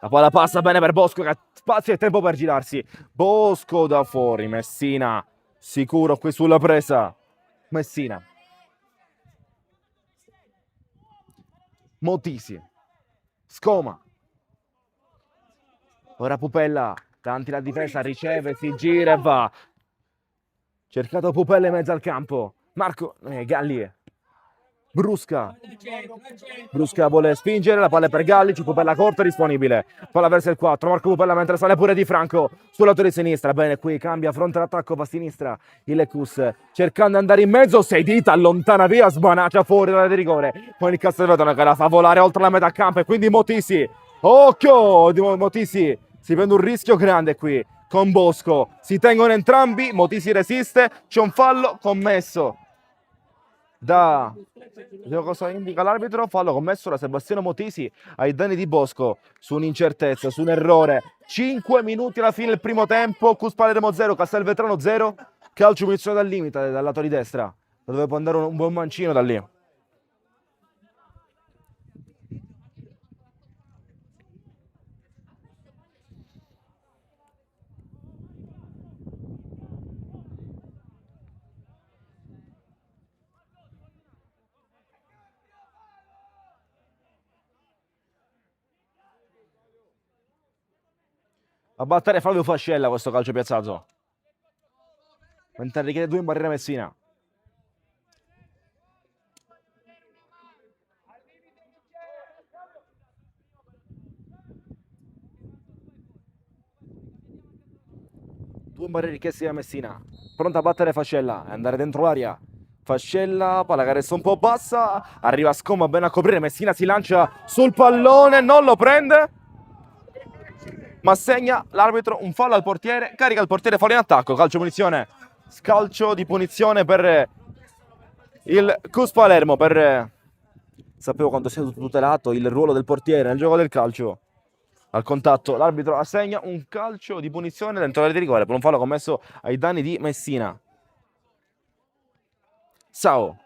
La palla passa bene per Bosco che ha spazio e tempo per girarsi. Bosco da fuori, Messina sicuro qui sulla presa. Messina. Motisi. Scoma. Ora Pupella, davanti la difesa, riceve, si gira e va. Cercato Pupella in mezzo al campo. Marco Galli. Brusca vuole spingere, la palla è per Gallici, Pupella corta disponibile, palla verso il 4, Marco Pupella mentre sale pure Di Franco sul lato di sinistra, bene qui cambia fronte all'attacco, va a sinistra il Cus cercando di andare in mezzo, 6 dita, allontana via, sbanaccia fuori dall'area di rigore, poi il Castelvetrano che la fa volare oltre la metà campo e quindi Motisi, occhio di Motisi, si prende un rischio grande qui con Bosco, si tengono entrambi, Motisi resiste, c'è un fallo commesso da cosa indica l'arbitro? Fallo commesso da Sebastiano Motisi ai danni di Bosco su un'incertezza, su un errore. 5 minuti alla fine del primo tempo, Cus Palermo 0, Castelvetrano 0, calcio punizione dal limite dal lato di destra, da dove può andare un buon mancino da lì. A battere Flavio Fascella questo calcio piazzato. Mentre richiede 2 in barriera Messina. Due in barriera richiesti da Messina. Pronta a battere Fascella e andare dentro l'aria. Fascella, palla che resta un po' bassa. Arriva Scoma bene a coprire. Messina si lancia sul pallone, non lo prende. Ma segna l'arbitro un fallo al portiere. Carica il portiere, fallo in attacco. Calcio punizione. Scalcio di punizione per il CUS Palermo. Sapevo quanto sia tutelato il ruolo del portiere nel gioco del calcio. Al contatto l'arbitro assegna un calcio di punizione dentro l'area di rigore per un fallo commesso ai danni di Messina. Sao.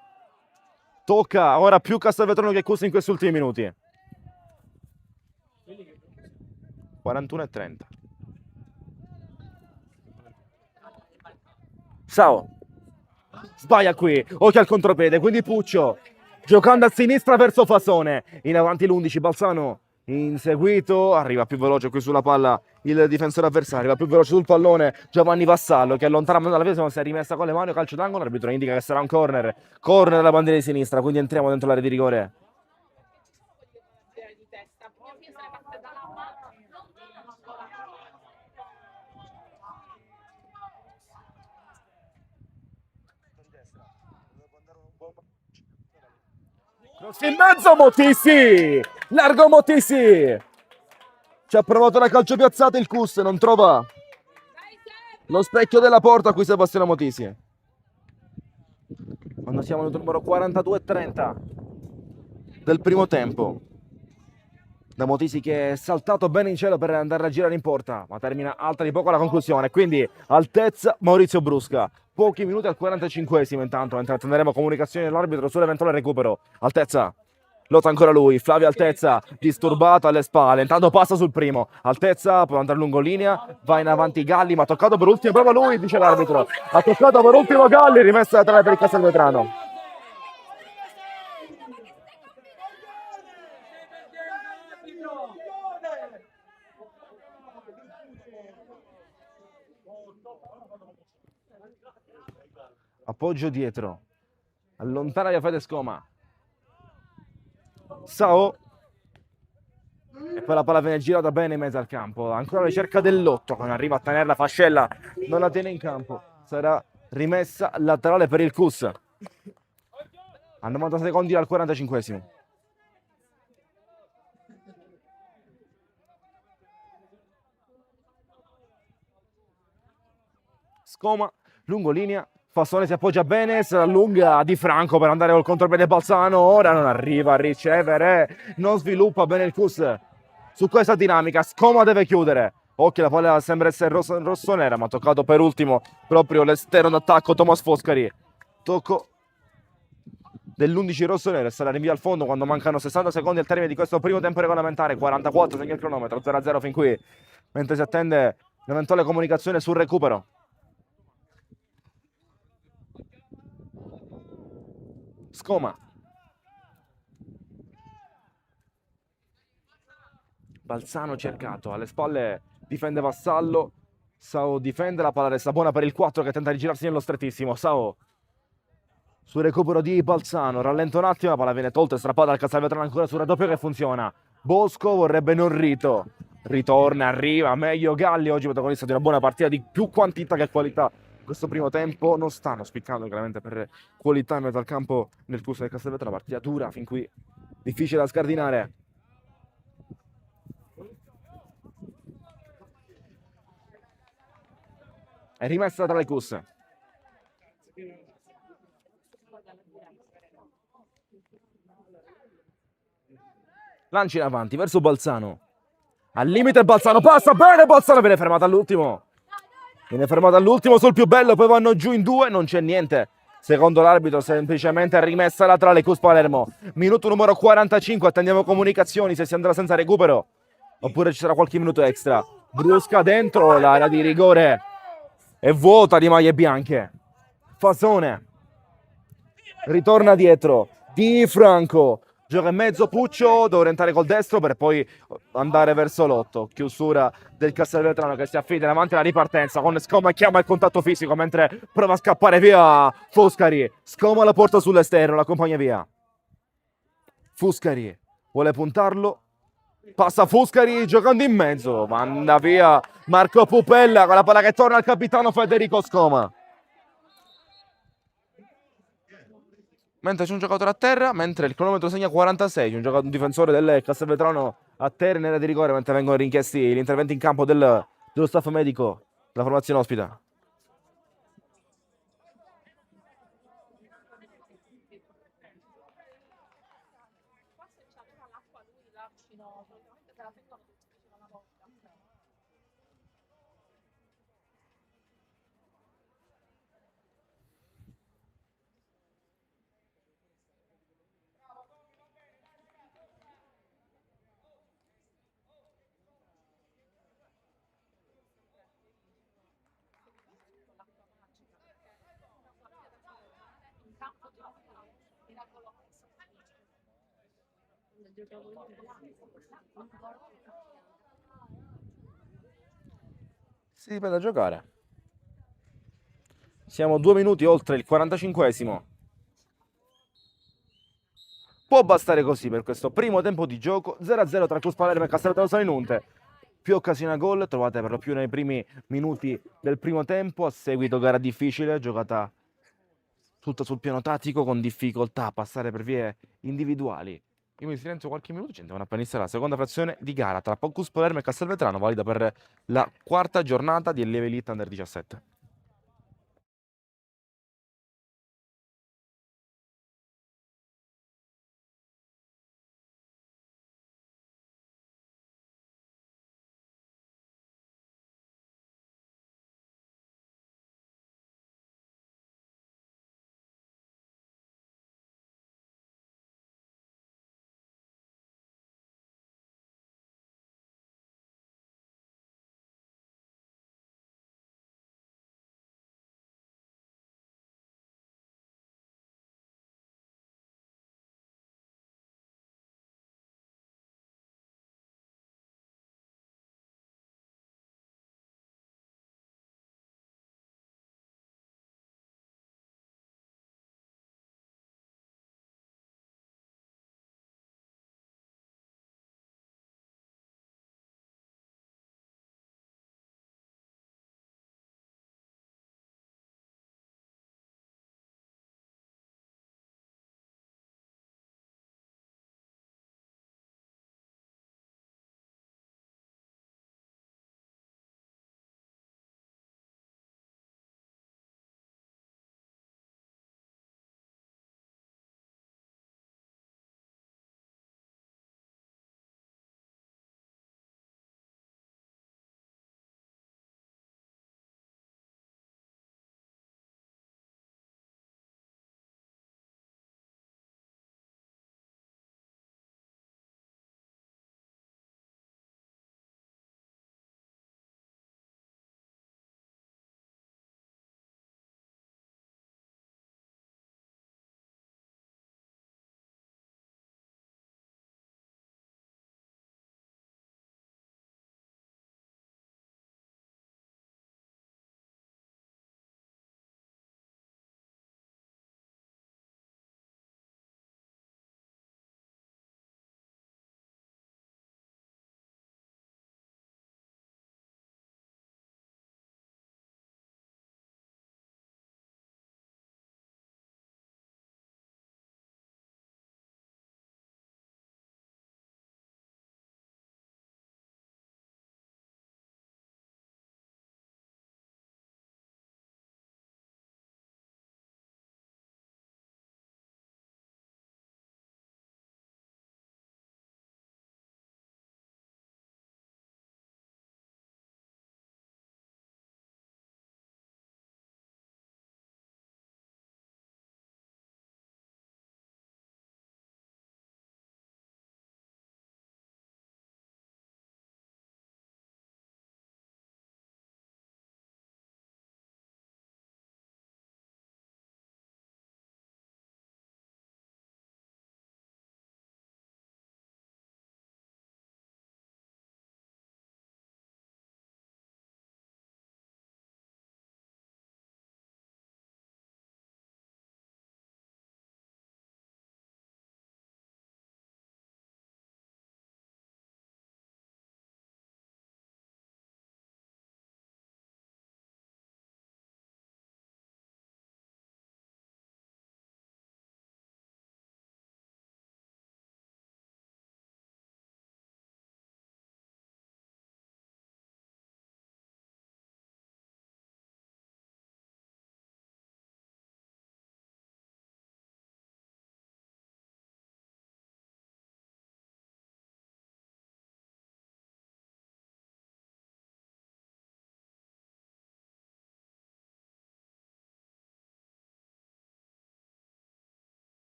Tocca ora più Castelvetrano che CUS in questi ultimi minuti. 41-30. Sao. Sbaglia qui. Occhio al contropiede, quindi Puccio. Giocando a sinistra verso Fasone. In avanti l'11, Balzano. Inseguito, arriva più veloce qui sulla palla il difensore avversario, arriva più veloce sul pallone Giovanni Vassallo che allontana dalla Vesova, si è rimessa con le mani, calcio d'angolo, l'arbitro indica che sarà un corner della bandiera di sinistra, quindi entriamo dentro l'area di rigore. In mezzo Motissi, largo Motissi, ci ha provato la calcio piazzata il CUS, non trova lo specchio della porta qui Sebastiano Motissi. Quando siamo al numero 42-30 del primo tempo, da Motissi che è saltato bene in cielo per andare a girare in porta, ma termina alta di poco la conclusione, quindi altezza Maurizio Brusca. Pochi minuti al 45esimo intanto, mentre attenderemo comunicazioni dell'arbitro sull'eventuale recupero. Altezza, lotta ancora lui, Flavio Altezza, disturbato alle spalle, intanto passa sul primo. Altezza, può andare lungo linea, va in avanti Galli, ma ha toccato per ultimo, proprio lui, dice l'arbitro. Ha toccato per ultimo Galli, rimessa laterale per il Castelvetrano. Appoggio dietro, allontana via Fede Scoma. Sao, e poi la palla viene girata bene in mezzo al campo, ancora la ricerca dell'8, non arriva a tenerla Fascella, non la tiene in campo, sarà rimessa laterale per il CUS a 90 secondi al 45esimo. Scoma, lungo linea, Fassone si appoggia bene, si allunga Di Franco per andare col contropiede Balzano, ora non arriva a ricevere, non sviluppa bene il CUS su questa dinamica, Scoma deve chiudere. Occhio, la palla sembra essere rossonera, ma ha toccato per ultimo proprio l'esterno d'attacco Thomas Foscari. Tocco dell'11 rossonero e sarà rinvio al fondo quando mancano 60 secondi al termine di questo primo tempo regolamentare, 44 segna il cronometro, 0-0 fin qui, mentre si attende l'eventuale comunicazione sul recupero. Scoma, Balzano cercato, alle spalle difende Vassallo, Sao difende, la palla resta buona per il 4 che tenta di girarsi nello strettissimo, Sao sul recupero di Balzano, rallenta un attimo, la palla viene tolta e strappata dal Castelvetrano ancora sul raddoppio che funziona, Bosco vorrebbe Norrito, ritorna, arriva, meglio Galli, oggi protagonista di una buona partita di più quantità che qualità. Questo primo tempo non stanno spiccando chiaramente per qualità in mezzo al campo nel corso del Castelvetrano, partita dura fin qui, difficile da scardinare. È rimessa tra le CUS. Lanci in avanti verso Balzano, al limite Balzano, passa bene, Balzano viene fermato all'ultimo. Viene fermato all'ultimo sul più bello, poi vanno giù in due, non c'è niente. Secondo l'arbitro semplicemente rimessa laterale CUS Palermo. Minuto numero 45, attendiamo comunicazioni se si andrà senza recupero oppure ci sarà qualche minuto extra. Brusca dentro, l'area di rigore è vuota di maglie bianche. Fasone ritorna dietro, Di Franco Gioca in mezzo Puccio, deve orientare col destro per poi andare verso l'8. Chiusura del Castelvetrano che si affida davanti alla ripartenza con Scoma, chiama il contatto fisico mentre prova a scappare via Foscari. Scoma la porta sull'esterno, la accompagna via. Foscari vuole puntarlo. Passa Foscari giocando in mezzo. Manda via Marco Pupella con la palla che torna al capitano Federico Scoma. Mentre c'è un giocatore a terra, mentre il cronometro segna 46, un difensore del Castelvetrano a terra in area di rigore, mentre vengono richiesti gli interventi in campo dello staff medico della formazione ospita. Si riprende a giocare. Siamo 2 minuti oltre il 45esimo. Può bastare così per questo primo tempo di gioco. 0-0 tra Cruz Palermo e Castelvetrano Salinunte. Più occasioni a gol trovate per lo più nei primi minuti del primo tempo. A seguito gara difficile, giocata tutta sul piano tattico con difficoltà a passare per vie individuali. Io mi silenzio qualche minuto, ci andiamo appena iniziare la seconda frazione di gara tra Pocus Palermo e Castelvetrano, valida per la quarta giornata di Lieve Elite Under 17.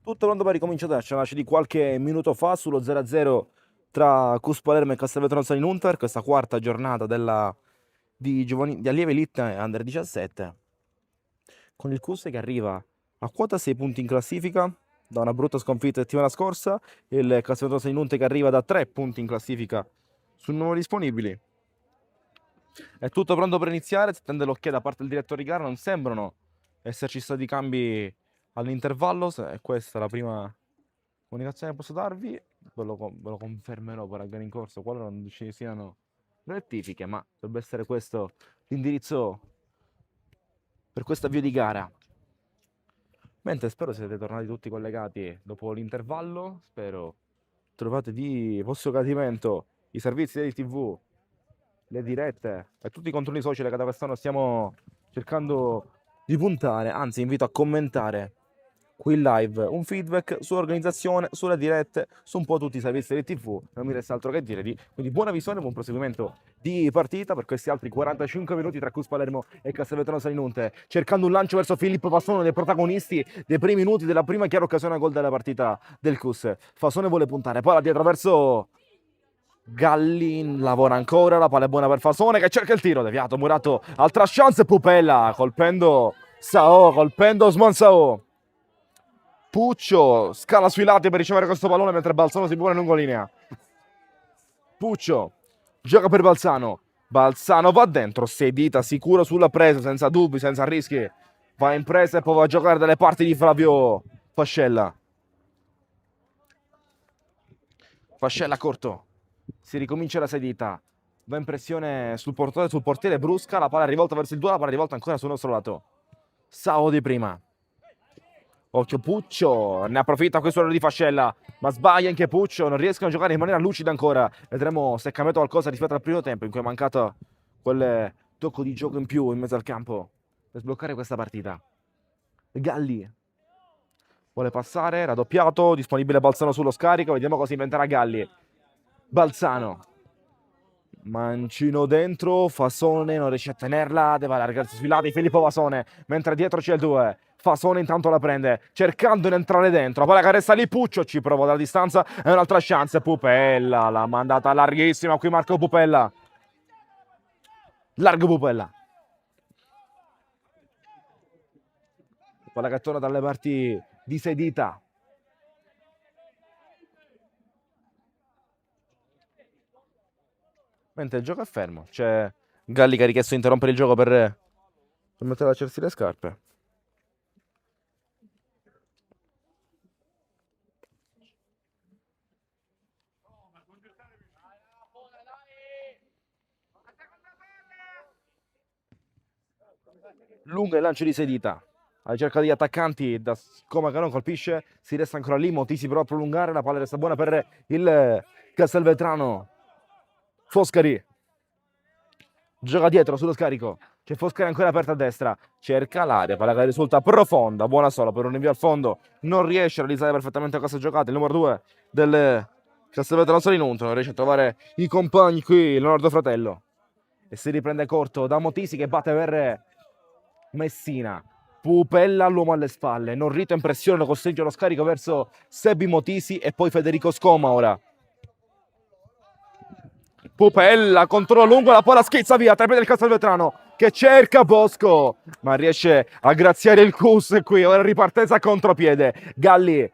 Tutto pronto per ricominciare, ci lasci di qualche minuto fa sullo 0-0 tra Cus Palermo e Castelvetrano Salinunter, questa quarta giornata di Allievi Elite Under 17, con il Cus che arriva a quota 6 punti in classifica da una brutta sconfitta settimana scorsa, il Castelvetrano Salinunter che arriva da 3 punti in classifica su numeri disponibili. È tutto pronto per iniziare, si tende l'occhio da parte del direttore di gara, non sembrano esserci stati cambi all'intervallo, e questa è la prima comunicazione che posso darvi, ve lo confermerò per la gara in corso, qualora non ci siano rettifiche, ma dovrebbe essere questo l'indirizzo per questo avvio di gara. Mentre spero siete tornati tutti collegati dopo l'intervallo, spero trovate di vostro gradimento i servizi di TV, le dirette e tutti i controlli social che da quest'anno stiamo cercando di puntare. Anzi, invito a commentare qui in live un feedback sull'organizzazione, sulle dirette, su un po' tutti i servizi di TV. Non mi resta altro che dire. Quindi buona visione, buon proseguimento di partita per questi altri 45 minuti tra Cus Palermo e Castelvetrano Salinunte, cercando un lancio verso Filippo Fassone, dei protagonisti dei primi minuti della prima chiara occasione a gol della partita del Cus. Fassone vuole puntare, palla dietro verso Gallin, lavora ancora, la palla è buona per Fasone che cerca il tiro, deviato, Murato, altra chance, Pupella, colpendo Sao, colpendo Osman Sao. Puccio scala sui lati per ricevere questo pallone mentre Balzano si pone in lungolinea. Puccio gioca per Balzano, Balzano va dentro, sedita sicuro sulla presa, senza dubbi, senza rischi, va in presa e poi va a giocare dalle parti di Flavio Fascella. Fascella corto, si ricomincia la sedita, va in pressione sul portiere brusca, la palla è rivolta verso il 2, la palla è rivolta ancora sul nostro lato. Sao di prima. Occhio Puccio, ne approfitta questo di Fascella, ma sbaglia anche Puccio, non riescono a giocare in maniera lucida ancora. Vedremo se è cambiato qualcosa rispetto al primo tempo in cui è mancato quel tocco di gioco in più in mezzo al campo per sbloccare questa partita. Galli vuole passare, raddoppiato, disponibile Balzano sullo scarico, vediamo cosa inventerà Galli. Balzano, mancino dentro, Fasone non riesce a tenerla, deve allargarsi sui lati Filippo Fasone, mentre dietro c'è il 2. Fasone intanto la prende, cercando di entrare dentro, poi la caressa lì, Puccio ci prova dalla distanza, è un'altra chance, Pupella, l'ha mandata larghissima, qui Marco Pupella. Largo Pupella. Palla che torna dalle parti di sedita. Mentre il gioco è fermo, c'è Galli che ha richiesto di interrompere il gioco per mettere a lacersi le scarpe. Lungo il lancio di sedita, alla ricerca degli attaccanti, da Scoma che non colpisce, si resta ancora lì, Motisi prova a prolungare, la palla resta buona per il Castelvetrano. Foscari gioca dietro sullo scarico, c'è Foscari ancora aperta a destra, cerca l'area, palla che risulta profonda, buona solo per un invio al fondo, non riesce a realizzare perfettamente questa giocata, il numero 2 del Castelvetrano Salinunte, non riesce a trovare i compagni qui, Leonardo Fratello, e si riprende corto da Motisi che batte per Messina. Pupella all'uomo alle spalle, Norrito in pressione, lo costringe allo scarico verso Sebi Motisi e poi Federico Scoma ora. Pupella, controllo lungo, la palla schizza via, tra i piedi del Castelvetrano che cerca Bosco, ma riesce a graziare il Cus qui, ora ripartenza a contropiede. Galli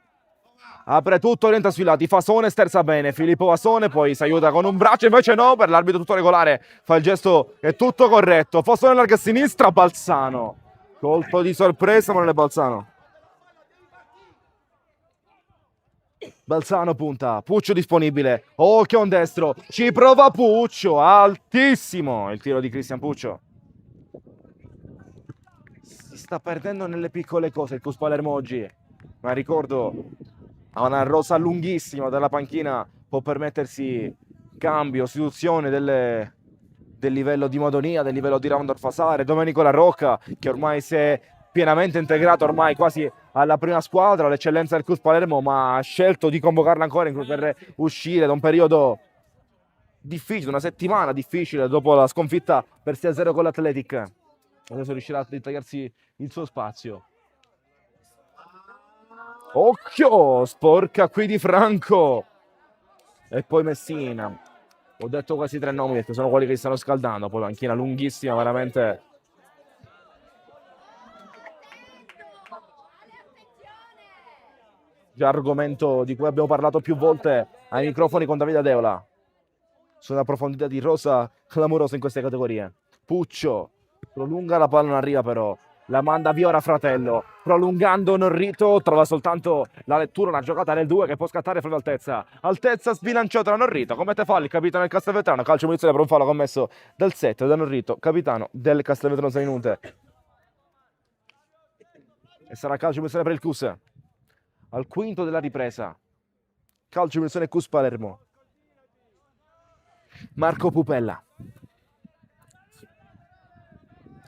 apre tutto, orienta sui lati, Fasone sterza bene, Filippo Fasone poi si aiuta con un braccio, invece no, per l'arbitro tutto regolare, fa il gesto, è tutto corretto, Fasone larga a sinistra, Balzano, colpo di sorpresa ma non è Balzano. Balzano punta, Puccio disponibile, occhio un destro, ci prova Puccio, altissimo il tiro di Cristian Puccio. Si sta perdendo nelle piccole cose il Cus Palermo oggi, ma ricordo ha una rosa lunghissima dalla panchina, può permettersi cambio, sostituzione del livello di Madonia, del livello di Ramondor Fasare, Domenico La Rocca che ormai si è pienamente integrato ormai quasi alla prima squadra, l'eccellenza del Cus Palermo, ma ha scelto di convocarla ancora per uscire da un periodo difficile, una settimana difficile dopo la sconfitta per 6-0 con l'Athletic. Adesso riuscirà a ritagliarsi il suo spazio. Occhio, sporca qui Di Franco. E poi Messina. Ho detto quasi 3 nomi perché sono quelli che stanno scaldando. Poi panchina lunghissima, veramente. Già argomento di cui abbiamo parlato più volte ai microfoni con Davide Adeola. Sono una profondità di rosa clamorosa in queste categorie. Puccio prolunga, la palla non arriva però. La manda via ora Fratello. Prolungando Norrito trova soltanto la lettura, una giocata nel 2 che può scattare fuori altezza. Altezza sbilanciata da Norrito. Come te fa il capitano del Castelvetrano? Calcio munizione per un fallo commesso dal 7 da Norrito, capitano del Castelvetrano Salinunte. E sarà calcio munizione per il CUS. Al quinto della ripresa. Calcio munizione CUS Palermo. Marco Pupella.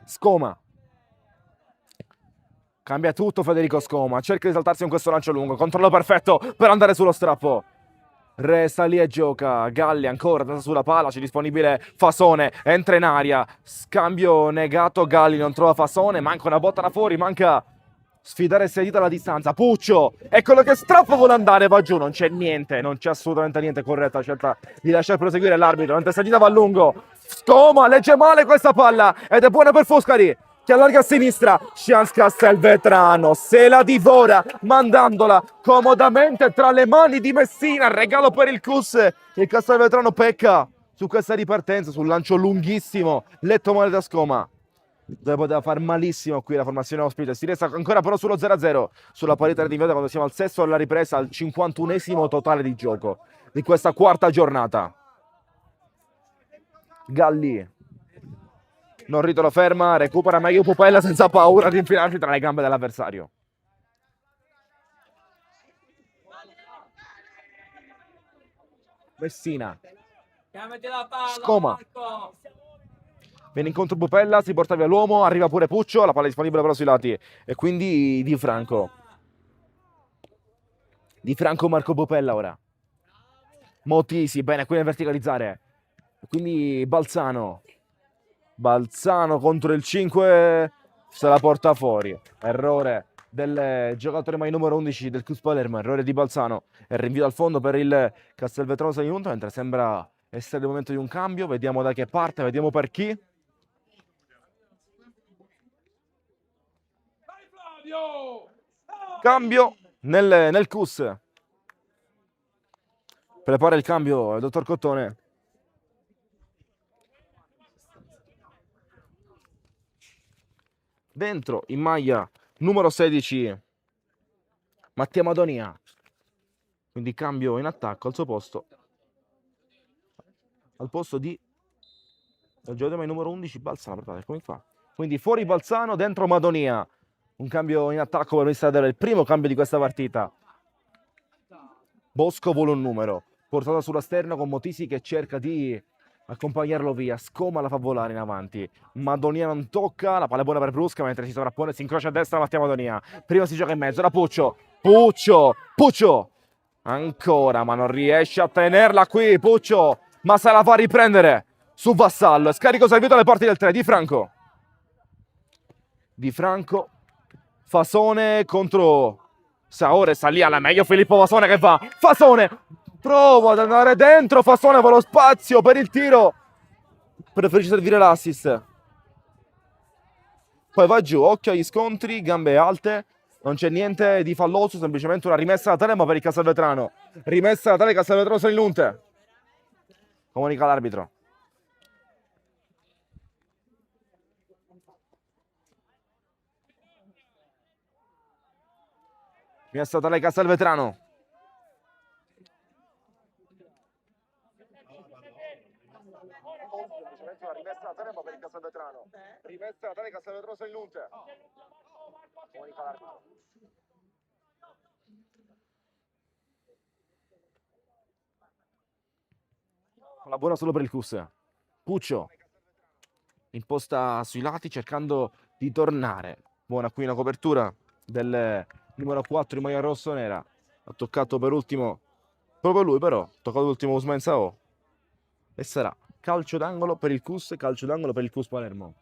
Scoma. Cambia tutto Federico Scoma. Cerca di saltarsi con questo lancio lungo. Controllo perfetto per andare sullo strappo. Resta lì e gioca. Galli ancora testa sulla palla. C'è disponibile Fasone. Entra in aria. Scambio negato. Galli non trova Fasone. Manca una botta da fuori. Manca sfidare sei dita alla distanza. Puccio è quello che strappo vuole andare. Va giù. Non c'è niente. Non c'è assolutamente niente. Corretta scelta di lasciare proseguire l'arbitro. Mentre Sedita va a lungo. Scoma legge male questa palla. Ed è buona per Foscari, che allarga a sinistra. Chance Castelvetrano se la divora, mandandola comodamente tra le mani di Messina. Regalo per il CUS. Il Castelvetrano pecca su questa ripartenza, sul lancio lunghissimo letto male da Scoma, dove poteva far malissimo qui la formazione ospite. Si resta ancora però sullo 0-0 sulla parità di inviata quando siamo al sesto alla ripresa, al 51esimo totale di gioco di questa quarta giornata. Galli Norrito lo ferma, recupera meglio Pupella senza paura di infilarsi tra le gambe dell'avversario. Messina. Scoma. Viene incontro Pupella, si porta via l'uomo, arriva pure Puccio, la palla è disponibile però sui lati. E quindi Di Franco. Di Franco Marco Pupella ora. Motisi, bene, qui nel verticalizzare. Quindi Balzano. Balzano contro il 5 se la porta fuori. Errore del giocatore mai numero 11 del CUS Palermo, errore di Balzano e rinvio al fondo per il Castelvetrano Salinunte, mentre sembra essere il momento di un cambio. Vediamo da che parte, vediamo per chi. Cambio nel CUS. Prepara il cambio il dottor Cottone. Dentro in maglia numero 16 Mattia Madonia, quindi cambio in attacco al suo posto, al posto di giocatore numero 11 Balzano, eccomi qua. Quindi fuori Balzano, dentro Madonia, un cambio in attacco per il primo cambio di questa partita. Bosco vuole un numero, portata sulla sterna con Motisi che cerca di accompagnarlo via. Scoma la fa volare in avanti. Madonia non tocca, la palla è buona per Brusca mentre si sovrappone, si incrocia a destra Mattia Madonia. Prima si gioca in mezzo, da Puccio. Puccio. Ancora, ma non riesce a tenerla qui Puccio, ma se la fa riprendere su Vassallo. Scarico servito alle porte del 3, Di Franco. Fasone contro Saore, sta lì alla meglio Filippo Fasone che fa. Fasone prova ad andare dentro, Fasone fa lo spazio per il tiro, preferisce servire l'assist, poi va giù, occhio agli scontri, gambe alte, non c'è niente di falloso, semplicemente una rimessa da Telema per il Castelvetrano, rimessa da Castelvetrano Salinunte, comunica l'arbitro. Rimessa da Castelvetrano. Rimessa da Telema per il Castelvetrano. Rimessa da Castelvetrano Salinunte. Comunica l'arbitro. La buona solo per il CUS. Puccio imposta sui lati cercando di tornare. Buona qui una copertura del numero 4 in maglia rosso-nera. Ha toccato per ultimo proprio lui, però ha toccato l'ultimo Usman Sao. E sarà calcio d'angolo per il CUS, calcio d'angolo per il CUS Palermo.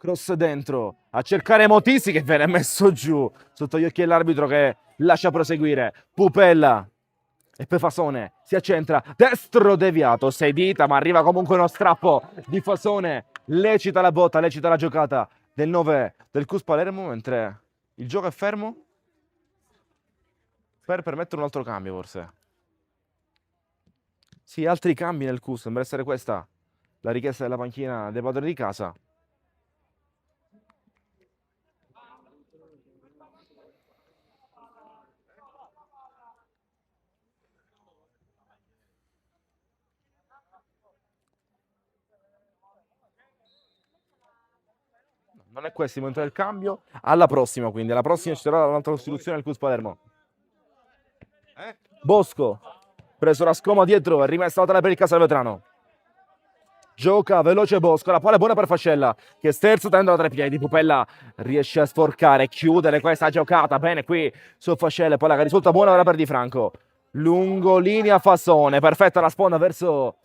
Cross dentro a cercare Motisi che viene messo giù sotto gli occhi dell'arbitro che lascia proseguire. Pupella e poi Fasone si accentra, destro deviato, 6 dita, ma arriva comunque uno strappo di Fasone. Lecita la botta, lecita la giocata del 9 del CUS Palermo, mentre il gioco è fermo per permettere un altro cambio forse. Sì, altri cambi nel CUS, sembra essere questa la richiesta della panchina dei padroni di casa. Non è questo il momento del cambio. Alla prossima, quindi. Alla prossima ci sarà un'altra costituzione del CUS Palermo. Bosco, preso la scoma dietro e rimessa la tela per il Castelvetrano. Gioca veloce Bosco, la palla è buona per Fascella che sterza tenendo da 3 piedi. Pupella riesce a sporcare, chiudere questa giocata. Bene qui su Fascella, palla che risulta buona ora per Di Franco. Lungo linea Fassone, perfetta la sponda verso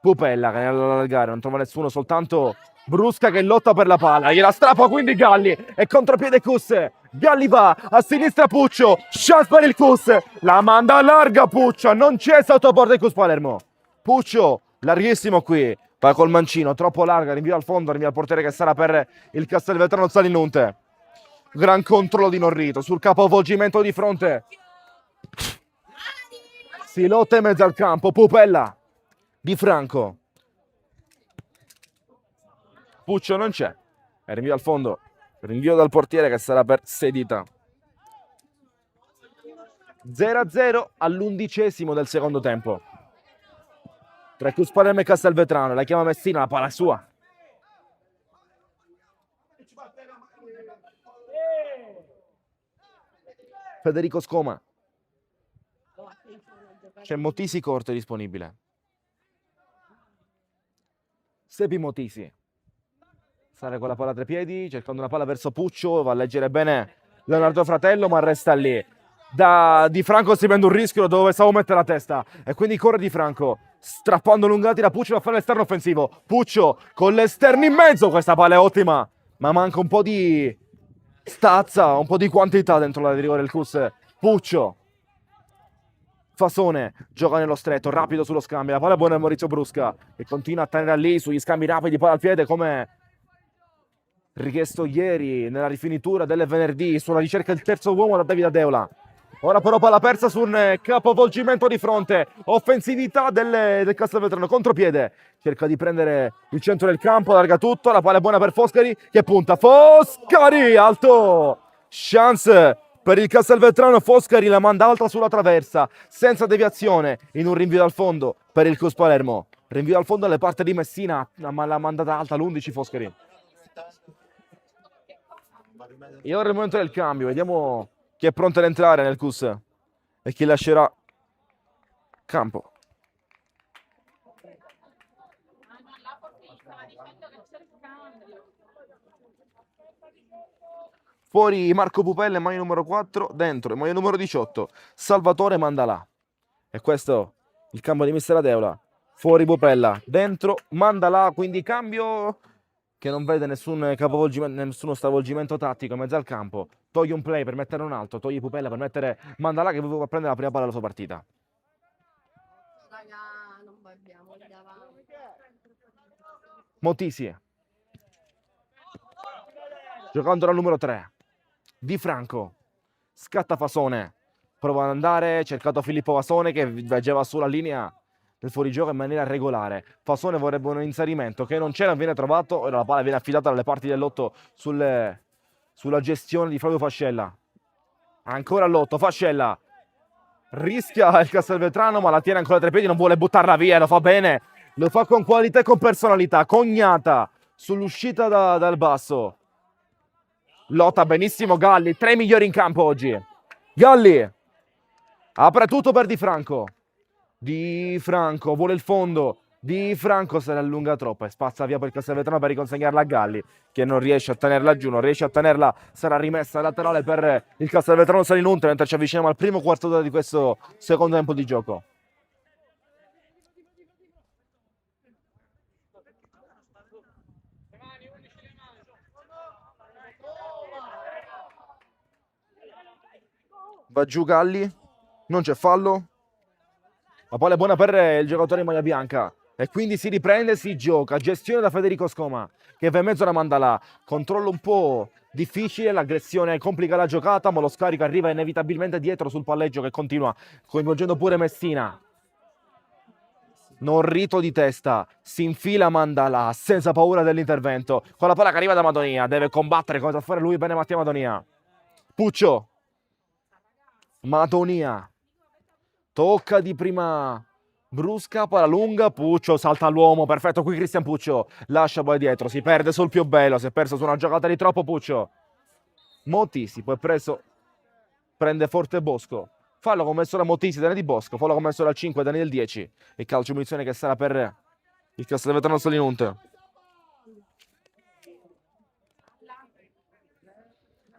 Pupella che nell'allargare non trova nessuno, soltanto Brusca che lotta per la palla, gliela strappa quindi Galli e contropiede Cus. Galli va a sinistra Puccio, chance per il Cus, la manda larga Puccio, non c'è sottoporta il Cus Palermo. Puccio, larghissimo qui, va col mancino, troppo larga, rinvia al fondo, rinvia al portiere che sarà per il Castelvetrano Salinunte. Gran controllo di Norrito sul capovolgimento di fronte. Si lotta in mezzo al campo, Pupella, Di Franco. Puccio non c'è, è rinvio al fondo, rinvio dal portiere che sarà per Sedita. 0-0 all'11° del secondo tempo. Tra Cus Palermo e Castelvetrano, la chiama Messina, la palla è sua. Federico Scoma. C'è Motisi corto disponibile. Sepi Motisi. Sale con la palla a 3 piedi, cercando una palla verso Puccio, va a leggere bene Leonardo Fratello, ma resta lì. Da Di Franco si prende un rischio dove stavo mettere la testa e quindi corre Di Franco, strappando lungati da Puccio da fare l'esterno offensivo. Puccio con l'esterno in mezzo, questa palla è ottima, ma manca un po' di stazza, un po' di quantità dentro la rigore del CUS. Puccio. Fasone gioca nello stretto, rapido sullo scambio, la palla è buona a Maurizio Brusca che continua a tenere lì sugli scambi rapidi, palla al piede come richiesto ieri nella rifinitura del venerdì sulla ricerca del terzo uomo da Davide Adeola. Ora però palla persa su un capovolgimento di fronte, offensività del Castelvetrano, contropiede, cerca di prendere il centro del campo, allarga tutto, la palla è buona per Foscari che punta, Foscari, alto, chance per il Castelvetrano, Foscari la manda alta sulla traversa, senza deviazione, in un rinvio dal fondo per il CUS Palermo, rinvio al fondo alle parti di Messina, ma l'ha mandata alta l'11 Foscari. E ora è il momento del cambio, vediamo chi è pronto ad entrare nel CUS e chi lascerà campo. Fuori Marco Pupella, maglia numero 4, dentro maglia numero 18, Salvatore Mandalà. E questo il cambio di mister Adeola. Fuori Pupella, dentro Mandalà, quindi cambio che non vede nessun capovolgimento, nessuno stravolgimento tattico in mezzo al campo. Toglie un play per mettere un altro, toglie Pupella per mettere Mandalà che va a prendere la prima palla della sua partita. Raga, non abbiamo lì davanti. Motisi. Giocando al numero 3. Di Franco. Scatta Fasone. Prova ad andare, cercato Filippo Fasone che viaggiava sulla linea del fuorigioco in maniera regolare. Fasone vorrebbe un inserimento che non c'era, non viene trovato e la palla viene affidata dalle parti dell'otto sulla gestione di Flavio Fascella. Ancora all'otto, Fascella rischia il Castelvetrano ma la tiene ancora a 3 piedi, non vuole buttarla via, lo fa bene, lo fa con qualità e con personalità. Cognata sull'uscita dal basso, lotta benissimo Galli, 3 migliori in campo oggi. Galli apre tutto per Di Franco. Di Franco vuole il fondo, Di Franco se ne allunga troppo e spazza via per il Castelvetrano per riconsegnarla a Galli che non riesce a tenerla giù, non riesce a tenerla, sarà rimessa laterale per il Castelvetrano Salinunte mentre ci avviciniamo al primo quarto d'ora di questo secondo tempo di gioco. Va giù Galli, non c'è fallo. La palla è buona per il giocatore in maglia bianca e quindi si riprende, si gioca. Gestione da Federico Scoma che va in mezzo alla mandala. Controllo un po' difficile, l'aggressione complica la giocata, ma lo scarico arriva inevitabilmente dietro sul palleggio che continua, coinvolgendo pure Messina. Non rito di testa, si infila Mandala senza paura dell'intervento. Con la palla che arriva da Madonia, deve combattere cosa fare lui bene Mattia Madonia. Puccio. Madonia. Tocca di prima brusca, palla lunga, Puccio salta all'uomo, perfetto qui Cristian Puccio. Lascia poi dietro, si perde sul più bello, si è perso su una giocata di troppo Puccio. Motisi, poi preso, prende forte Bosco. Fallo commesso da Motisi, Daniele Di Bosco. Fallo commesso dal 5, Daniele 10. E calcio munizione che sarà per il Castelvetrano Solinunte.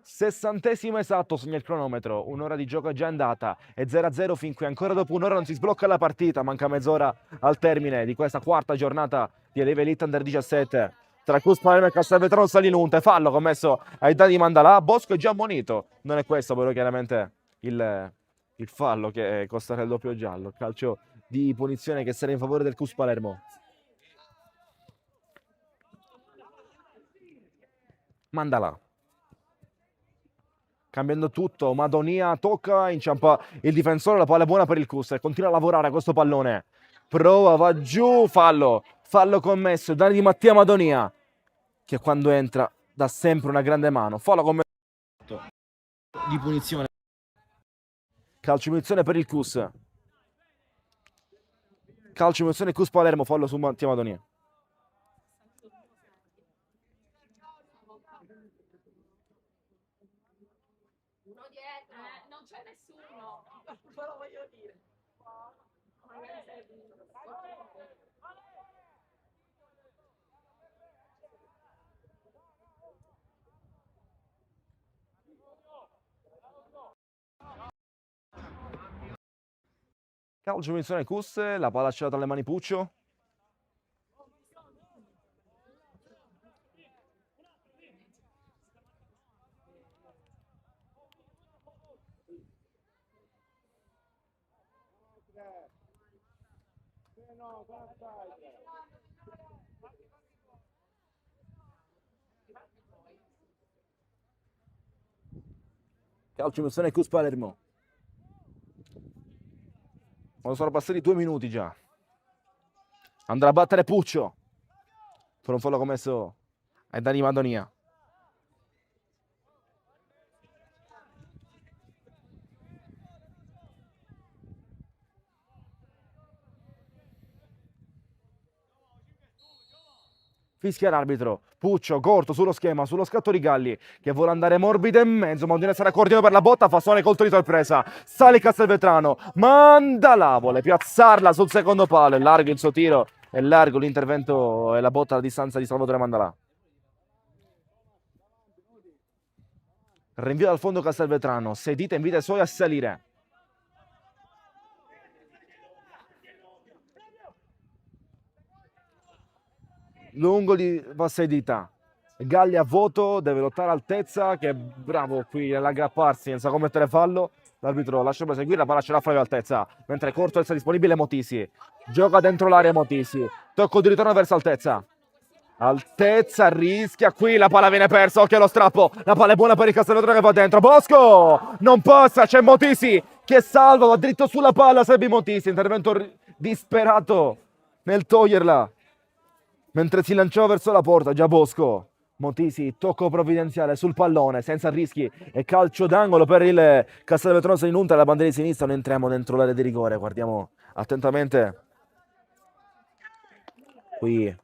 60° esatto, segna il cronometro. Un'ora di gioco è già andata. È 0-0 fin qui. Ancora dopo un'ora non si sblocca la partita. Manca mezz'ora al termine di questa quarta giornata di Eleve Elite Under 17. Tra Cus Palermo e Castelvetrano Salinunte. Fallo commesso ai danni di Mandalà. Bosco è già ammonito. Non è questo però chiaramente il fallo che costerà il doppio giallo. Calcio di punizione che sarà in favore del Cus Palermo. Mandalà. Cambiando tutto, Madonia tocca, inciampa il difensore, la palla è buona per il Cus, continua a lavorare a questo pallone. Prova, va giù, fallo commesso, Dani di Mattia Madonia, che quando entra dà sempre una grande mano. Fallo commesso di punizione. Calcio di punizione per il Cus. Calcio di punizione Cus Palermo, fallo su Mattia Madonia. Uno dietro. Non c'è nessuno, ve lo voglio dire. Calcio di punizione Cus, la palla lasciata tra le mani Puccio. Calcio di punizione Cus Palermo. Quando sono passati 2 minuti già. Andrà a battere Puccio. Per un fallo commesso ai Dani Madonia. Fischia l'arbitro. Puccio, corto sullo schema, sullo scatto di Galli, che vuole andare morbido in mezzo, ma deve sarà coordinato per la botta, Fassone colto di sorpresa. Sale Castelvetrano, Mandalà vuole piazzarla sul secondo palo, è largo il suo tiro, è largo l'intervento e la botta alla distanza di Salvatore Mandalà. Rinvio dal fondo Castelvetrano, Sedita invita i suoi a salire. Lungo di Vassedita. Galli a voto, deve lottare altezza, che è bravo qui nell'aggrapparsi senza commettere fallo. L'arbitro lascia proseguire, la palla ce l'ha Flavio Altezza, mentre corto resta disponibile Motisi. Gioca dentro l'area Motisi. Tocco di ritorno verso Altezza. Altezza rischia qui, la palla viene persa, occhio allo strappo. La palla è buona per il Castelvetrano che va dentro. Bosco! Non passa, c'è Motisi che salva, va dritto sulla palla, Sebi Motisi. Intervento disperato nel toglierla. Mentre si lanciava verso la porta, già Bosco. Motisi, tocco provvidenziale sul pallone, senza rischi. E calcio d'angolo per il Castelvetrano Salinunte. La bandiera di sinistra, non entriamo dentro l'area di rigore. Guardiamo attentamente. Qui.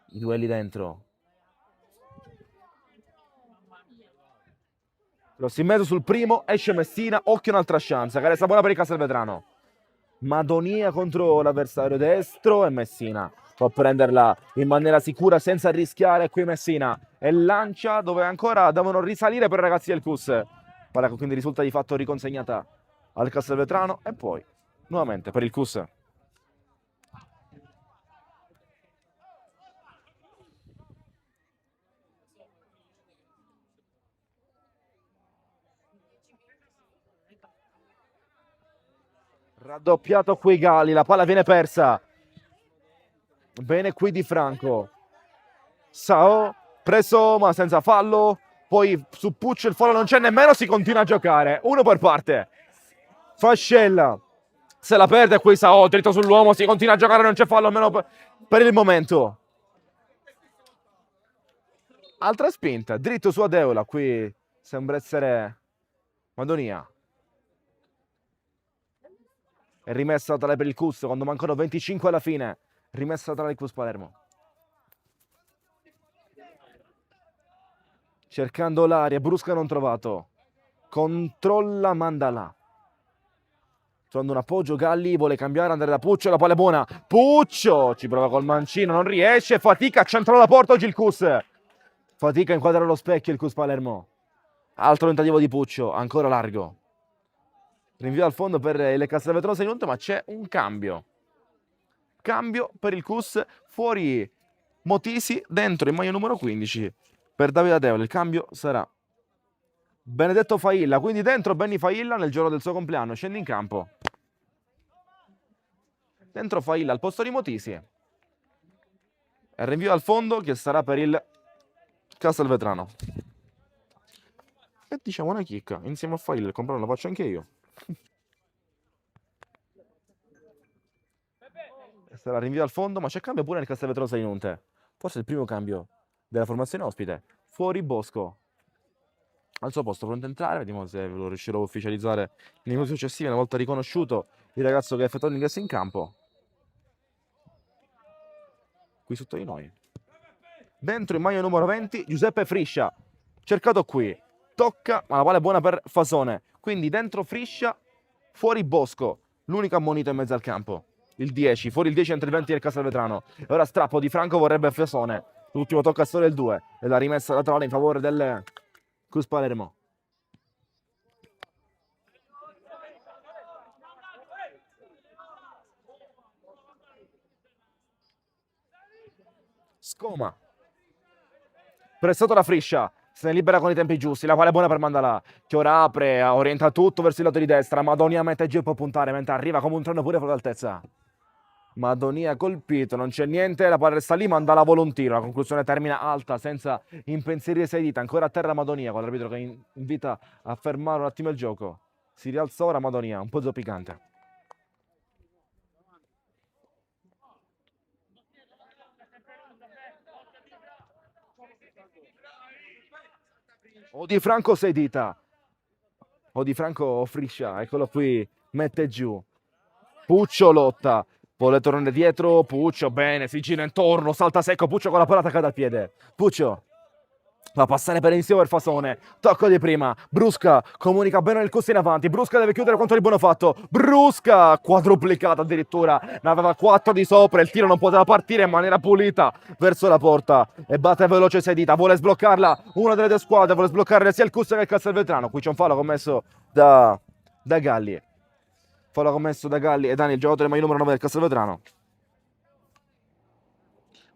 I duelli dentro. Rossi in mezzo sul primo, esce Messina. Occhio un'altra chance. Che resta buona per il Castelvetrano. Madonia contro l'avversario destro e Messina può prenderla in maniera sicura senza rischiare qui Messina e lancia dove ancora devono risalire per i ragazzi del Cus. Palla quindi risulta di fatto riconsegnata al Castelvetrano e poi nuovamente per il Cus. Raddoppiato qui Galli, la palla viene persa. Bene qui Di Franco. Sao, preso ma senza fallo. Poi su Puccio il fallo non c'è nemmeno, si continua a giocare. Uno per parte. Fascella. Se la perde qui Sao, dritto sull'uomo, si continua a giocare, non c'è fallo almeno per il momento. Altra spinta, dritto su Adeola, qui sembra essere Madonia. È rimessa laterale per il Cus quando mancano 25 alla fine. Rimessa laterale il Cus Palermo. Cercando l'aria, Brusca non trovato. Controlla Mandala. Trovando un appoggio, Galli vuole cambiare, andare da Puccio, la palla è buona. Puccio ci prova col mancino, non riesce, fatica a centrare la porta oggi il Cus. Fatica a inquadrare lo specchio il Cus Palermo. Altro tentativo di Puccio, ancora largo. Rinvio al fondo per il Castelvetrano Segnunte, ma c'è un cambio. Cambio per il Cus, fuori Motisi, dentro in maglia numero 15 per Davide Adeola. Il cambio sarà Benedetto Failla, quindi dentro Benny Failla nel giorno del suo compleanno, scende in campo. Dentro Failla al posto di Motisi. E rinvio al fondo che sarà per il Castelvetrano. E diciamo una chicca, insieme a Failla il compleanno lo faccio anche io. Sarà rinvio al fondo, ma c'è cambio pure nel Castelvetrano Segnunte. Forse il primo cambio della formazione ospite. Fuori Bosco. Al suo posto pronto a entrare, vediamo se lo riuscirò a ufficializzare nei minuti successivi. Una volta riconosciuto il ragazzo che ha effettuato l'ingresso in campo. Qui sotto di noi. Dentro in maglia numero 20 Giuseppe Friscia. Cercato qui. Tocca, ma la palla è buona per Fasone. Quindi dentro Friscia, fuori Bosco. L'unico ammonito in mezzo al campo. Il 10, fuori il 10 entre il 20 del Castelvetrano. E ora strappo Di Franco vorrebbe Fasone. L'ultimo tocca a storia il 2. E la rimessa laterale in favore del Cus Palermo. Scoma. Pressato la Friscia. Se ne libera con i tempi giusti. La quale è buona per Mandala. Che ora apre, orienta tutto verso il lato di destra. Madonia mette giù e può puntare. Mentre arriva come un treno pure fuori d'altezza. Madonia colpito, non c'è niente, la palla resta lì, Mandala volontino. La conclusione termina alta, senza impensierire sei dita. Ancora a terra Madonia, con l'arbitro che invita a fermare un attimo il gioco. Si rialza ora Madonia, un po' zoppicante. O Di Franco sei dita. O Di Franco Friscia, eccolo qui, mette giù. Puccio lotta. Vuole tornare dietro, Puccio, bene, si gira intorno, salta secco, Puccio con la palla attaccata al piede. Puccio va a passare per insieme per Fasone, tocco di prima, Brusca comunica bene il Cus in avanti, Brusca deve chiudere contro il Buonofatto, Brusca quadruplicata addirittura, ne aveva 4 di sopra, il tiro non poteva partire in maniera pulita verso la porta e batte veloce Sedita, vuole sbloccarla, una delle due squadre vuole sbloccarla sia il Cus che il Castelvetrano. Qui c'è un fallo commesso da Galli. Fallo commesso da Galli e Dani, il giocatore maglia numero 9 del Castelvetrano.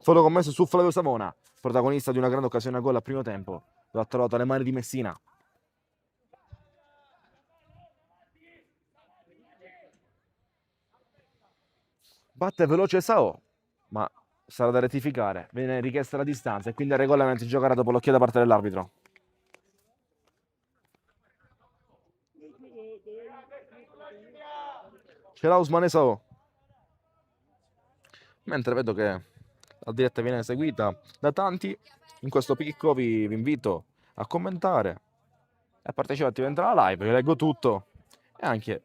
Fallo commesso su Flavio Savona, protagonista di una grande occasione a gol al primo tempo. Lo ha trovato alle mani di Messina. Batte veloce Sao, ma sarà da rettificare. Viene richiesta la distanza e quindi al regolamento giocherà dopo l'occhio da parte dell'arbitro. C'è la Usmane Sao. Mentre vedo che la diretta viene seguita da tanti, in questo picco vi invito a commentare e a partecipare attivamente alla live. Vi leggo tutto e anche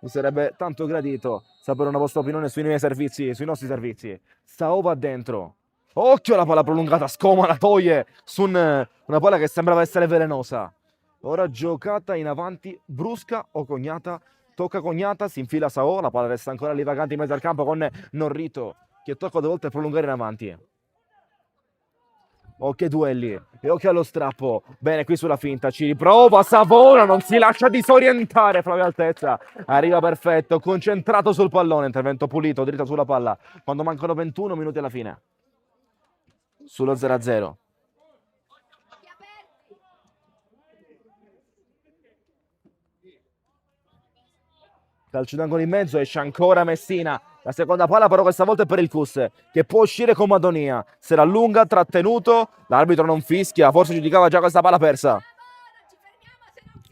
mi sarebbe tanto gradito sapere una vostra opinione sui miei servizi, sui nostri servizi. Sao va dentro. Occhio alla palla prolungata, Scoma la toglie su una palla che sembrava essere velenosa. Ora giocata in avanti, Brusca o Cognata. Tocca Cognata, si infila Sao, la palla resta ancora lì vagante in mezzo al campo con Norrito che tocca due volte prolungare in avanti. Occhio ai duelli e occhio allo strappo. Bene qui sulla finta, ci riprova Savona, non si lascia disorientare Flavio Altezza. Arriva perfetto, concentrato sul pallone, intervento pulito, dritto sulla palla. Quando mancano 21 minuti alla fine. Sullo 0-0. Calcio d'angolo in mezzo, esce ancora Messina. La seconda palla però questa volta è per il Cus, che può uscire con Madonia. Se la allunga, trattenuto, l'arbitro non fischia, forse giudicava già questa palla persa.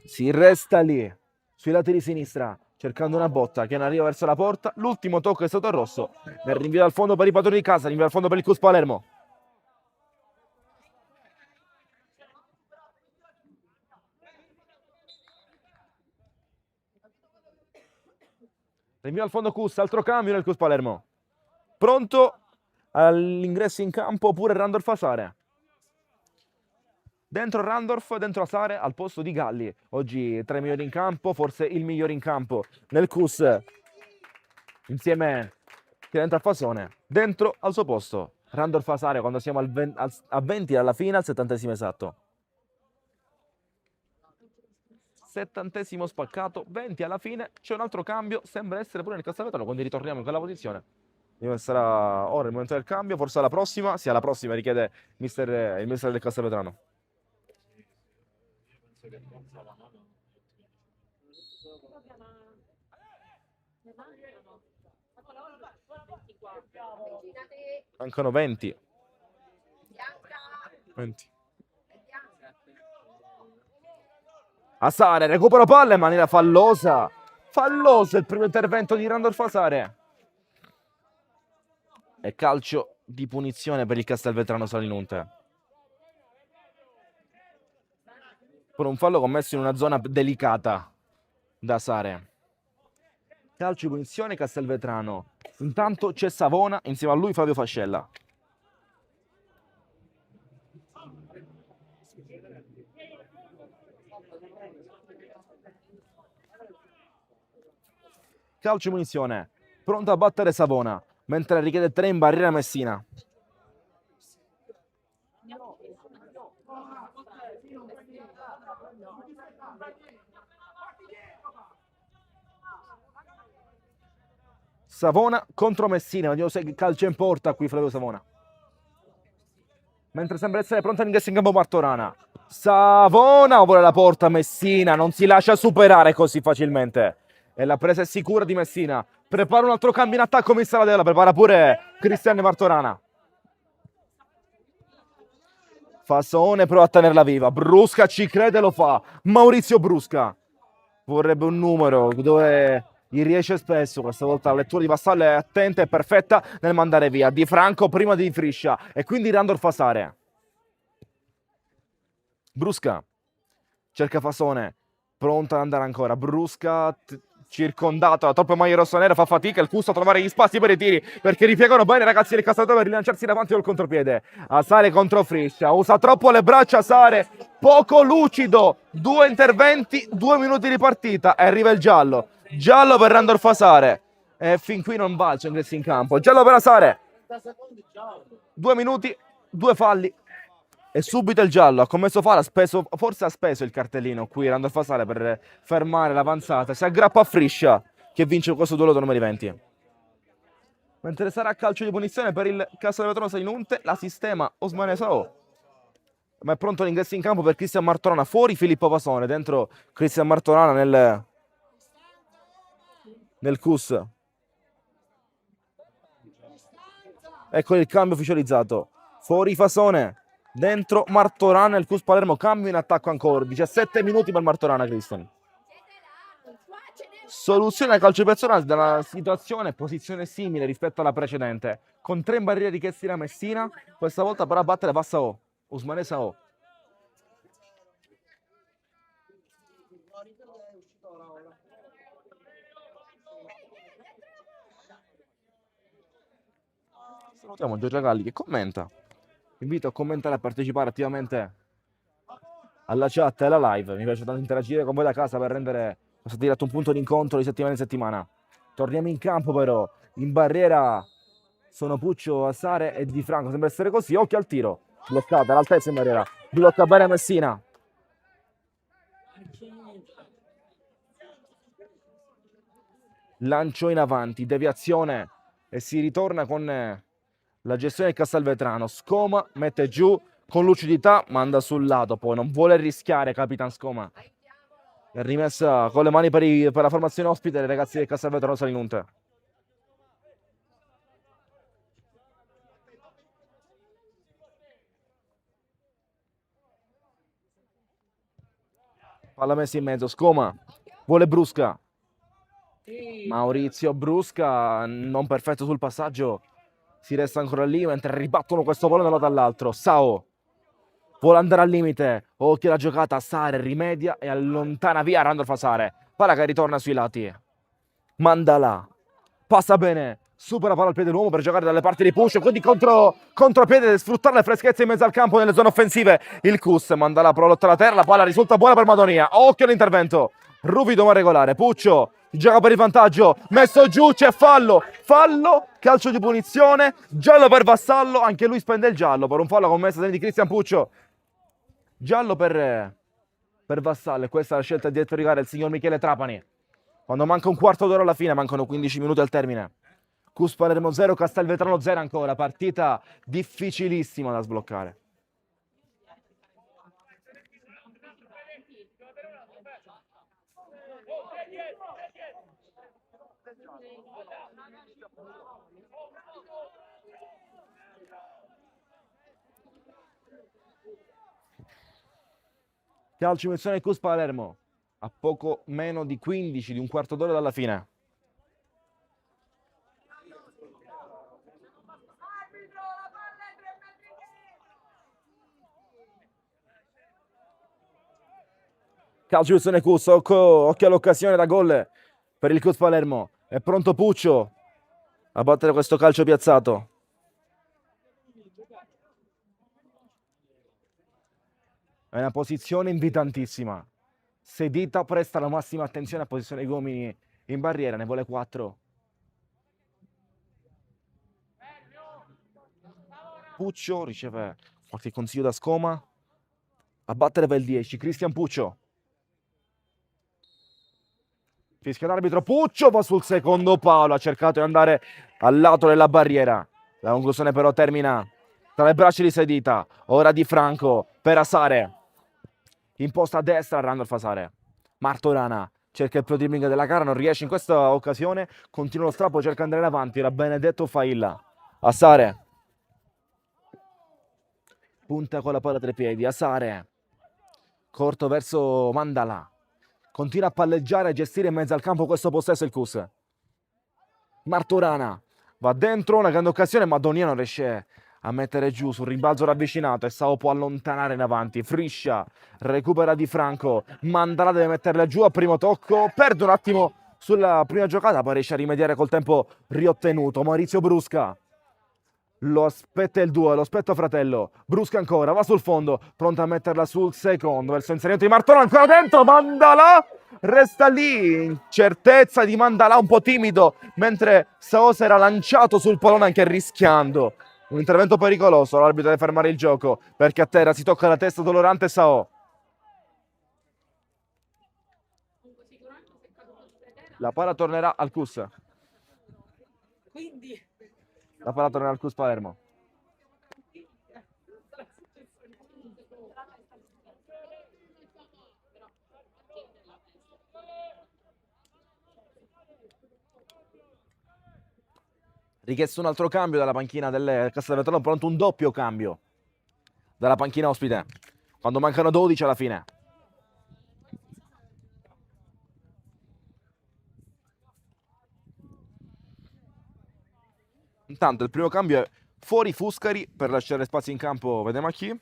Si resta lì, sui lati di sinistra, cercando una botta che non arriva verso la porta. L'ultimo tocco è stato il rosso. Nel rinvio al fondo per i padroni di casa, rinvio al fondo per il Cus Palermo. Rinvio al fondo Cus, altro cambio nel Cus Palermo. Pronto all'ingresso in campo pure Randolph Asare. Dentro Randolph, dentro Asare al posto di Galli. Oggi tra i migliori in campo, forse il migliore in campo nel Cus. Insieme a Fasone. Dentro al suo posto. Randolph Asare quando siamo a 20 alla fine, al 70° esatto. 70° spaccato, 20 alla fine, c'è un altro cambio, sembra essere pure nel Castelvetrano, quindi ritorniamo in quella posizione. Sarà ora il momento del cambio, forse alla prossima, sì alla prossima richiede il mister del Castelvetrano. Mancano 20. 20. Asare, recupero palle in maniera fallosa. Falloso il primo intervento di Randolph Asare. E calcio di punizione per il Castelvetrano Salinunte. Per un fallo commesso in una zona delicata da Asare. Calcio di punizione Castelvetrano. Intanto c'è Savona, insieme a lui Flavio Fascella. Calcio di punizione, pronto a battere Savona, mentre richiede 3 in barriera Messina. Savona contro Messina, vediamo se calcio in porta qui Flavio Savona. Mentre sembra essere pronta all'ingresso in campo Martorana. Savona vuole la porta, Messina non si lascia superare così facilmente. E la presa è sicura di Messina. Prepara un altro cambio in attacco Missaladella, prepara pure Cristiano Martorana. Fasone prova a tenerla viva, Brusca ci crede, lo fa. Maurizio Brusca vorrebbe un numero dove gli riesce spesso, questa volta la lettura di Vassallo è attenta e perfetta nel mandare via. Di Franco prima di Friscia e quindi Randolph Asare. Brusca cerca Fasone, pronta ad andare ancora. Brusca circondato da troppe maglie rossonere, fa fatica il Cus a trovare gli spazi per i tiri perché ripiegano bene i ragazzi del Castelvetrano per rilanciarsi davanti col contropiede. Asare contro Friscia, usa troppo le braccia Asare, poco lucido. 2 interventi, 2 minuti di partita e arriva il giallo. Giallo per Randolph Asare e fin qui non balcia ingressi in campo. Giallo per Asare. 2 minuti, 2 falli e subito il giallo. Ha commesso fallo, forse ha speso il cartellino qui Randolph Asare per fermare l'avanzata. Si aggrappa a Friscia che vince questo duello da numeri 20. Mentre sarà calcio di punizione per il Castelvetrano Salinunte, la sistema Osmane Sao. Ma è pronto l'ingresso in campo per Cristian Martorana. Fuori Filippo Pasone, dentro Cristian Martorana nel Cus. Ecco il cambio ufficializzato. Fuori Fasone, dentro Martorana nel Cus Palermo. Cambio in attacco ancora. 17 minuti per Martorana, Cristian. Soluzione al calcio personale dalla situazione, posizione simile rispetto alla precedente. Con 3 in barriera richiesti da Messina. Questa volta però a battere va Sao. Ousmane Sao. Salutiamo Giorgia Galli che commenta. Invito a commentare e a partecipare attivamente alla chat e alla live. Mi piace tanto interagire con voi da casa per rendere questo diretto un punto di incontro di settimana in settimana. Torniamo in campo però. In barriera sono Puccio, Asare e Di Franco. Sembra essere così. Occhio al tiro. Bloccata all'altezza in barriera. Blocca bene Messina. Lancio in avanti. Deviazione. E si ritorna con la gestione del Castelvetrano. Scoma mette giù con lucidità, manda sul lato, poi non vuole rischiare Capitan Scoma. È rimessa con le mani per la formazione ospite, i ragazzi del Castelvetrano Salinunte. Palla messa in mezzo, Scoma, vuole Brusca. Maurizio Brusca, non perfetto sul passaggio. Si resta ancora lì mentre ribattono questo pallone da un lato all'altro. Sao vuole andare al limite. Occhio alla giocata, Sare rimedia e allontana via Randolph Sare. Palla che ritorna sui lati. Mandala. Passa bene. Supera palla al piede dell'uomo per giocare dalle parti di Push. Quindi contropiede deve sfruttare le freschezze in mezzo al campo nelle zone offensive. Il Cus Mandala prova a lottare a terra. La palla risulta buona per Madonia. Occhio all'intervento. Ruvido ma regolare. Puccio gioca per il vantaggio. Messo giù, c'è fallo. Fallo. Calcio di punizione. Giallo per Vassallo. Anche lui spende il giallo per un fallo commesso di Cristian Puccio. Giallo per Vassallo. E questa è la scelta di rigare il signor Michele Trapani. Quando manca un quarto d'ora alla fine, mancano 15 minuti al termine. Cus Palermo 0, Castelvetrano 0 ancora. Partita difficilissima da sbloccare. Calcio in munizione Cus Palermo. A poco meno di 15, di un quarto d'ora dalla fine. Calcio in munizione Cus, occhio all'occasione da gol per il Cus Palermo. È pronto Puccio a battere questo calcio piazzato. È una posizione invitantissima. Sedita presta la massima attenzione a posizione dei uomini in barriera, ne vuole 4. Puccio riceve qualche consiglio da Scoma. A battere per il 10, Cristian Puccio. Fischia l'arbitro, Puccio va sul secondo palo, ha cercato di andare al lato della barriera. La conclusione però termina tra le braccia di Sedita. Ora Di Franco per Asare. Imposta a destra Randolph Asare. Martorana cerca il pro dribbling della gara, non riesce in questa occasione. Continua lo strappo, cerca di andare in avanti. Era Benedetto Failla. Asare. Punta con la palla tra i piedi. Asare. Corto verso Mandala. Continua a palleggiare e gestire in mezzo al campo questo possesso il Cus. Martorana va dentro, una grande occasione, ma Donia non riesce a mettere giù sul rimbalzo ravvicinato e Sao può allontanare in avanti. Friscia, recupera Di Franco, Mandala deve metterla giù a primo tocco, perde un attimo sulla prima giocata, poi riesce a rimediare col tempo riottenuto. Maurizio Brusca. Lo aspetta il 2, lo aspetta fratello. Brusca ancora, va sul fondo, pronta a metterla sul secondo, verso l'inserimento di Martorana, ancora dentro, Mandala resta lì, incertezza di Mandala, un po' timido, mentre Sao si era lanciato sul pallone anche rischiando. Un intervento pericoloso, l'arbitro deve fermare il gioco, perché a terra si tocca la testa dolorante Sao. La palla tornerà al Cus. Quindi La palla tornerà al Cus Palermo. Richiesto un altro cambio dalla panchina del Castelvetrano, pronto un doppio cambio dalla panchina ospite, quando mancano 12 alla fine. Intanto il primo cambio è fuori Fuscari per lasciare spazio in campo, vediamo a chi.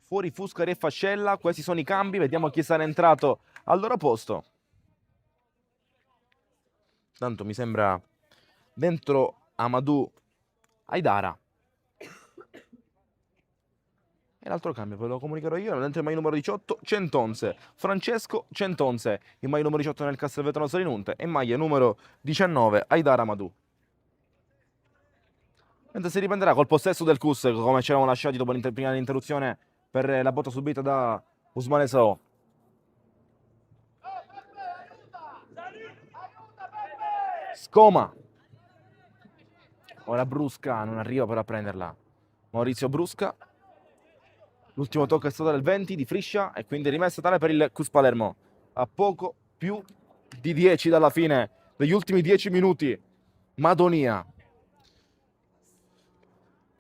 Fuori Fuscari e Fascella, questi sono i cambi, vediamo chi sarà entrato al loro posto. Tanto mi sembra dentro Amadou Aidara. E l'altro cambio ve lo comunicherò io, dentro il maglia numero 18 Centonze, Francesco Centonze, in maglia numero 18 nel Castelvetrano Salinunte e in maglia numero 19 Aidara Amadou. Mentre si riprenderà col possesso del Cus, come ci eravamo lasciati dopo prima dell'interruzione per la botta subita da Ousmane Sao. Scoma. Ora Brusca non arriva però a prenderla. Maurizio Brusca. L'ultimo tocco è stato del 20 di Friscia e quindi rimessa tale per il Cus Palermo. A poco più di 10 dalla fine degli ultimi 10 minuti. Madonia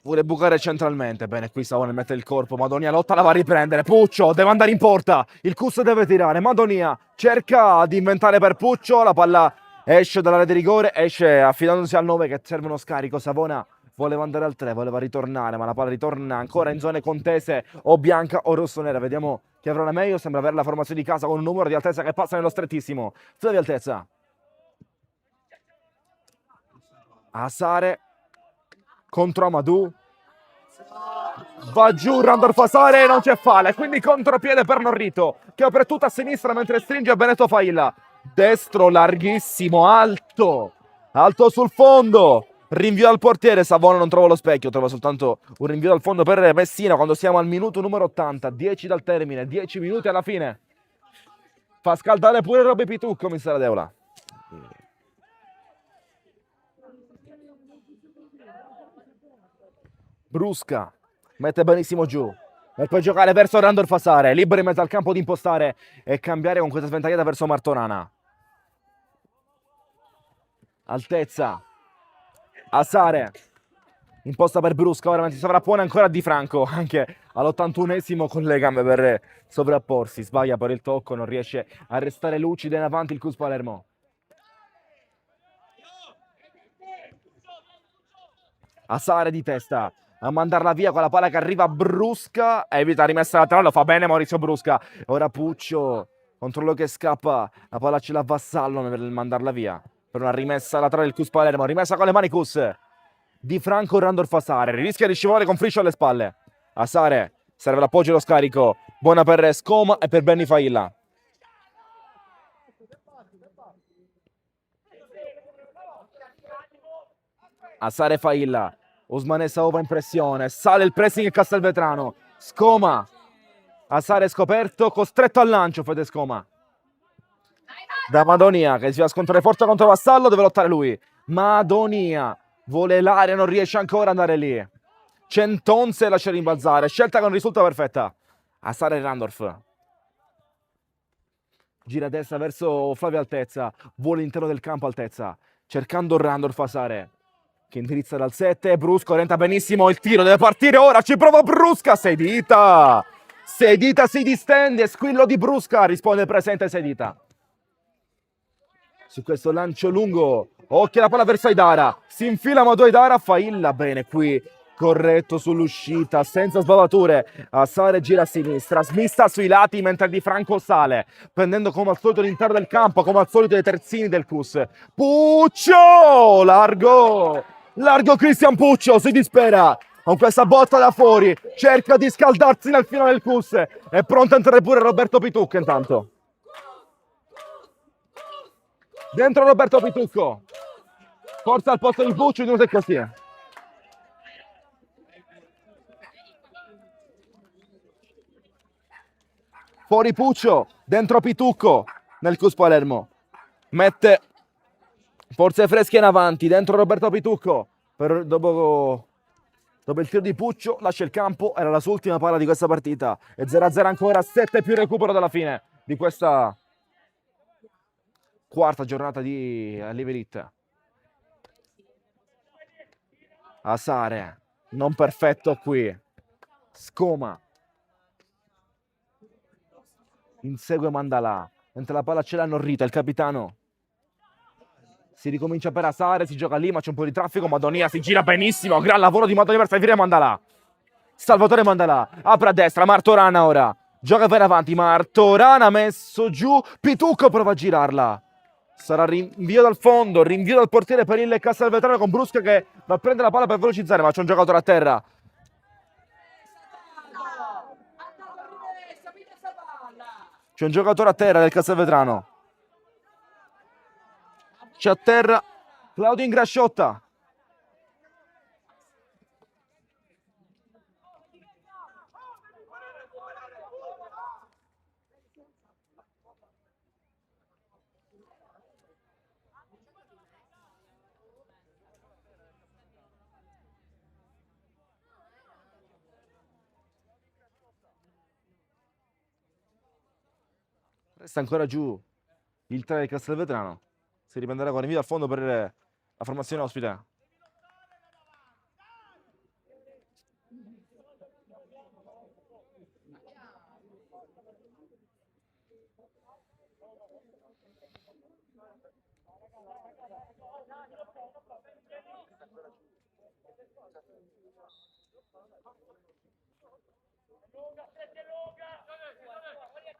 vuole bucare centralmente. Bene, qui Savone mette il corpo. Madonia lotta, la va a riprendere. Puccio deve andare in porta. Il Cus deve tirare. Madonia cerca di inventare per Puccio. La palla esce dall'area di rigore. Esce affidandosi al 9 che serve uno scarico. Savona voleva andare al 3, voleva ritornare, ma la palla ritorna ancora in zone contese o bianca o rossonera. Vediamo chi avrà la meglio. Sembra avere la formazione di casa con un numero di altezza che passa nello strettissimo. Tutta di altezza. Asare contro Amadou. Va giù Randolph Asare e non c'è fale, quindi contropiede per Norrito che apre tutta a sinistra mentre stringe Benetto Failla. Destro larghissimo, alto sul fondo. Rinvio al portiere. Savona non trova lo specchio, trova soltanto un rinvio dal fondo per Messina quando siamo al minuto numero 80, 10 dal termine, 10 minuti alla fine. Fa scaldare pure Robby Pitucco, mister Adeola. Brusca mette benissimo giù e poi giocare verso Randolph Asare, libero in mezzo al campo di impostare e cambiare con questa sventagliata verso Martorana. Altezza. Asare imposta per Brusca, ora si sovrappone ancora Di Franco, anche all'81esimo con le gambe per sovrapporsi. Sbaglia per il tocco, non riesce a restare lucido in avanti il Cus Palermo. Asare di testa a mandarla via con la palla che arriva Brusca, evita rimessa laterale, lo fa bene Maurizio Brusca. Ora Puccio, controllo che scappa, la palla ce l'ha Vassallo per mandarla via. Per una rimessa laterale del Cus Palermo, rimessa con le mani Cus. Di Franco Randolph Asare, rischia di scivolare con Friscio alle spalle. Asare, serve l'appoggio e lo scarico, buona per Scoma e per Benny Failla. Asare Failla, Usmane Saova in pressione, sale il pressing Castelvetrano, Scoma, Asare scoperto, costretto al lancio Fede Scoma. Da Madonia che si va a scontrare forte contro Vassallo, deve lottare lui. Madonia vuole l'area, non riesce ancora ad andare lì. Centonze lascia rimbalzare, scelta che non risulta perfetta. Asare Randolph. Gira a destra verso Flavio Altezza, vuole l'interno del campo Altezza, cercando Randolph Asare, che indirizza dal 7, Brusco orienta benissimo il tiro, deve partire ora, ci prova Brusca, Sedita si distende, squillo di Brusca, risponde presente Sedita. Su questo lancio lungo, occhio alla palla verso Aidara, si infila Madou Aidara, Failla bene qui, corretto sull'uscita, senza sbavature. Asare gira a sinistra, smista sui lati mentre Di Franco sale, prendendo come al solito l'interno del campo, come al solito i terzini del Cus. Puccio, largo Cristian Puccio, si dispera con questa botta da fuori, cerca di scaldarsi nel finale del Cus, è pronto a entrare pure Roberto Pitucco intanto. Dentro Roberto Pitucco, forza al posto di Puccio, di e così. Fuori Puccio, dentro Pitucco nel Cus Palermo. Mette forze fresche in avanti, dentro Roberto Pitucco. Dopo il tiro di Puccio lascia il campo, era la sua ultima palla di questa partita. E 0-0 ancora, 7 più recupero dalla fine di questa quarta giornata di Live Elite. Asare, non perfetto qui. Scoma. Insegue Mandalà, mentre la palla ce l'ha Norrito, il capitano. Si ricomincia per Asare, si gioca lì, ma c'è un po' di traffico. Madonia si gira benissimo, gran lavoro di Madonia per salvare Mandalà. Salvatore Mandalà, apre a destra, Martorana ora. Gioca per avanti, Martorana messo giù, Pitucco prova a girarla. Sarà rinvio dal fondo, rinvio dal portiere per il Castelvetrano con Brusca che va a prendere la palla per velocizzare, ma c'è un giocatore a terra. C'è un giocatore a terra del Castelvetrano. C'è a terra Claudio Ingrasciotta. Resta ancora giù il 3 del Castelvetrano. Si riprenderà con invito al fondo per la formazione ospite.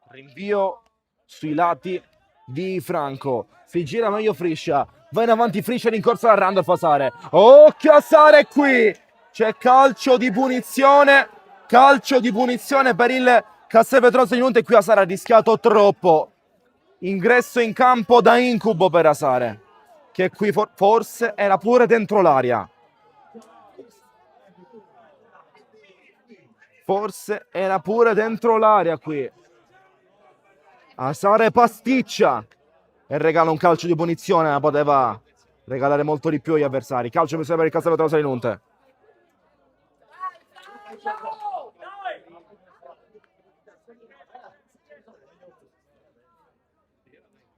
Rinvio sui lati di Franco. Si gira meglio Friscia. Va in avanti Friscia, rincorsa da Randolph a Sare. Occhio a Sare qui. C'è calcio di punizione. Calcio di punizione per il Castelvetroso Inunte. Qui Asare ha rischiato troppo. Ingresso in campo da incubo per Asare, che qui forse era pure dentro l'area. Forse era pure dentro l'area qui. Asare pasticcia e regala un calcio di punizione, ma poteva regalare molto di più agli avversari. Calcio per il Castelvetroso Inunte.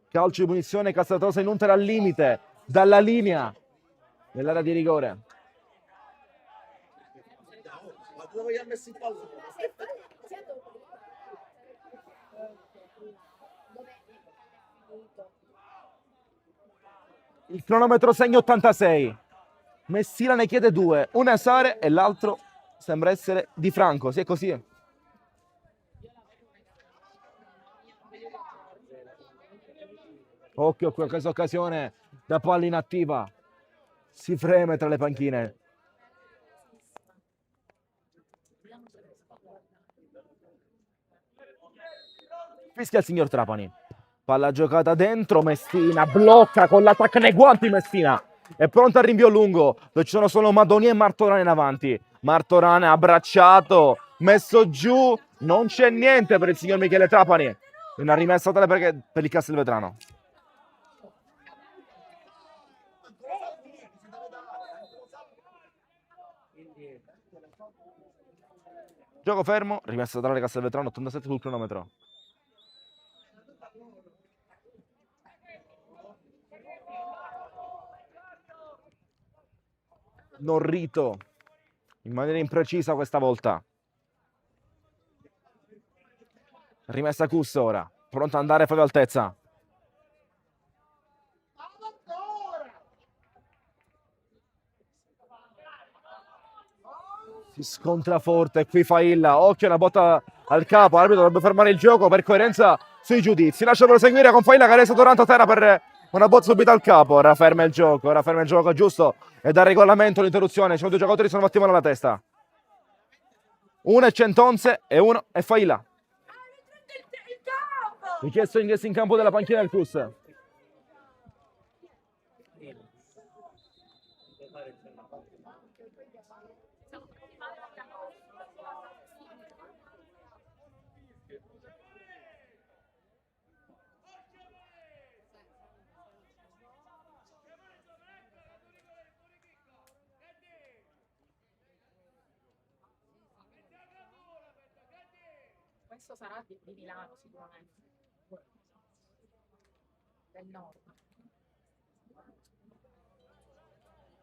Calcio di punizione, Castelvetroso Inunte al limite, dalla linea nell'area di rigore. Ma dove gli ha messo il pallone? Il cronometro segna 86. Messina ne chiede 2, uno a Sare e l'altro sembra essere di Franco. Sì, è così. Occhio a questa occasione da palla inattiva. Si freme tra le panchine. Fischia il signor Trapani. Palla giocata dentro, Messina blocca con l'attacco nei guanti. Messina è pronta al rinvio lungo, dove ci sono solo Madoni e Martorana in avanti. Martorana abbracciato, messo giù, non c'è niente per il signor Michele Trapani. Una rimessa tale per il Castelvetrano. Gioco fermo, rimessa tale Castelvetrano, 87 sul cronometro. Norrito in maniera imprecisa questa volta. Rimessa Cusso ora, pronto ad andare a Fabio Altezza. Si scontra forte qui Failla, occhio una botta al capo, l'arbitro dovrebbe fermare il gioco per coerenza sui giudizi. Lascia proseguire con Failla che adesso durante a terra per una botta subita al capo. Ora ferma il gioco giusto e dal regolamento l'interruzione. Ci sono due giocatori che sono fatti male alla testa. Uno è Centonze e uno è Failla. Richiesto ingresso in campo della panchina del CUS. Questo sarà di Milano sicuramente. Del nord.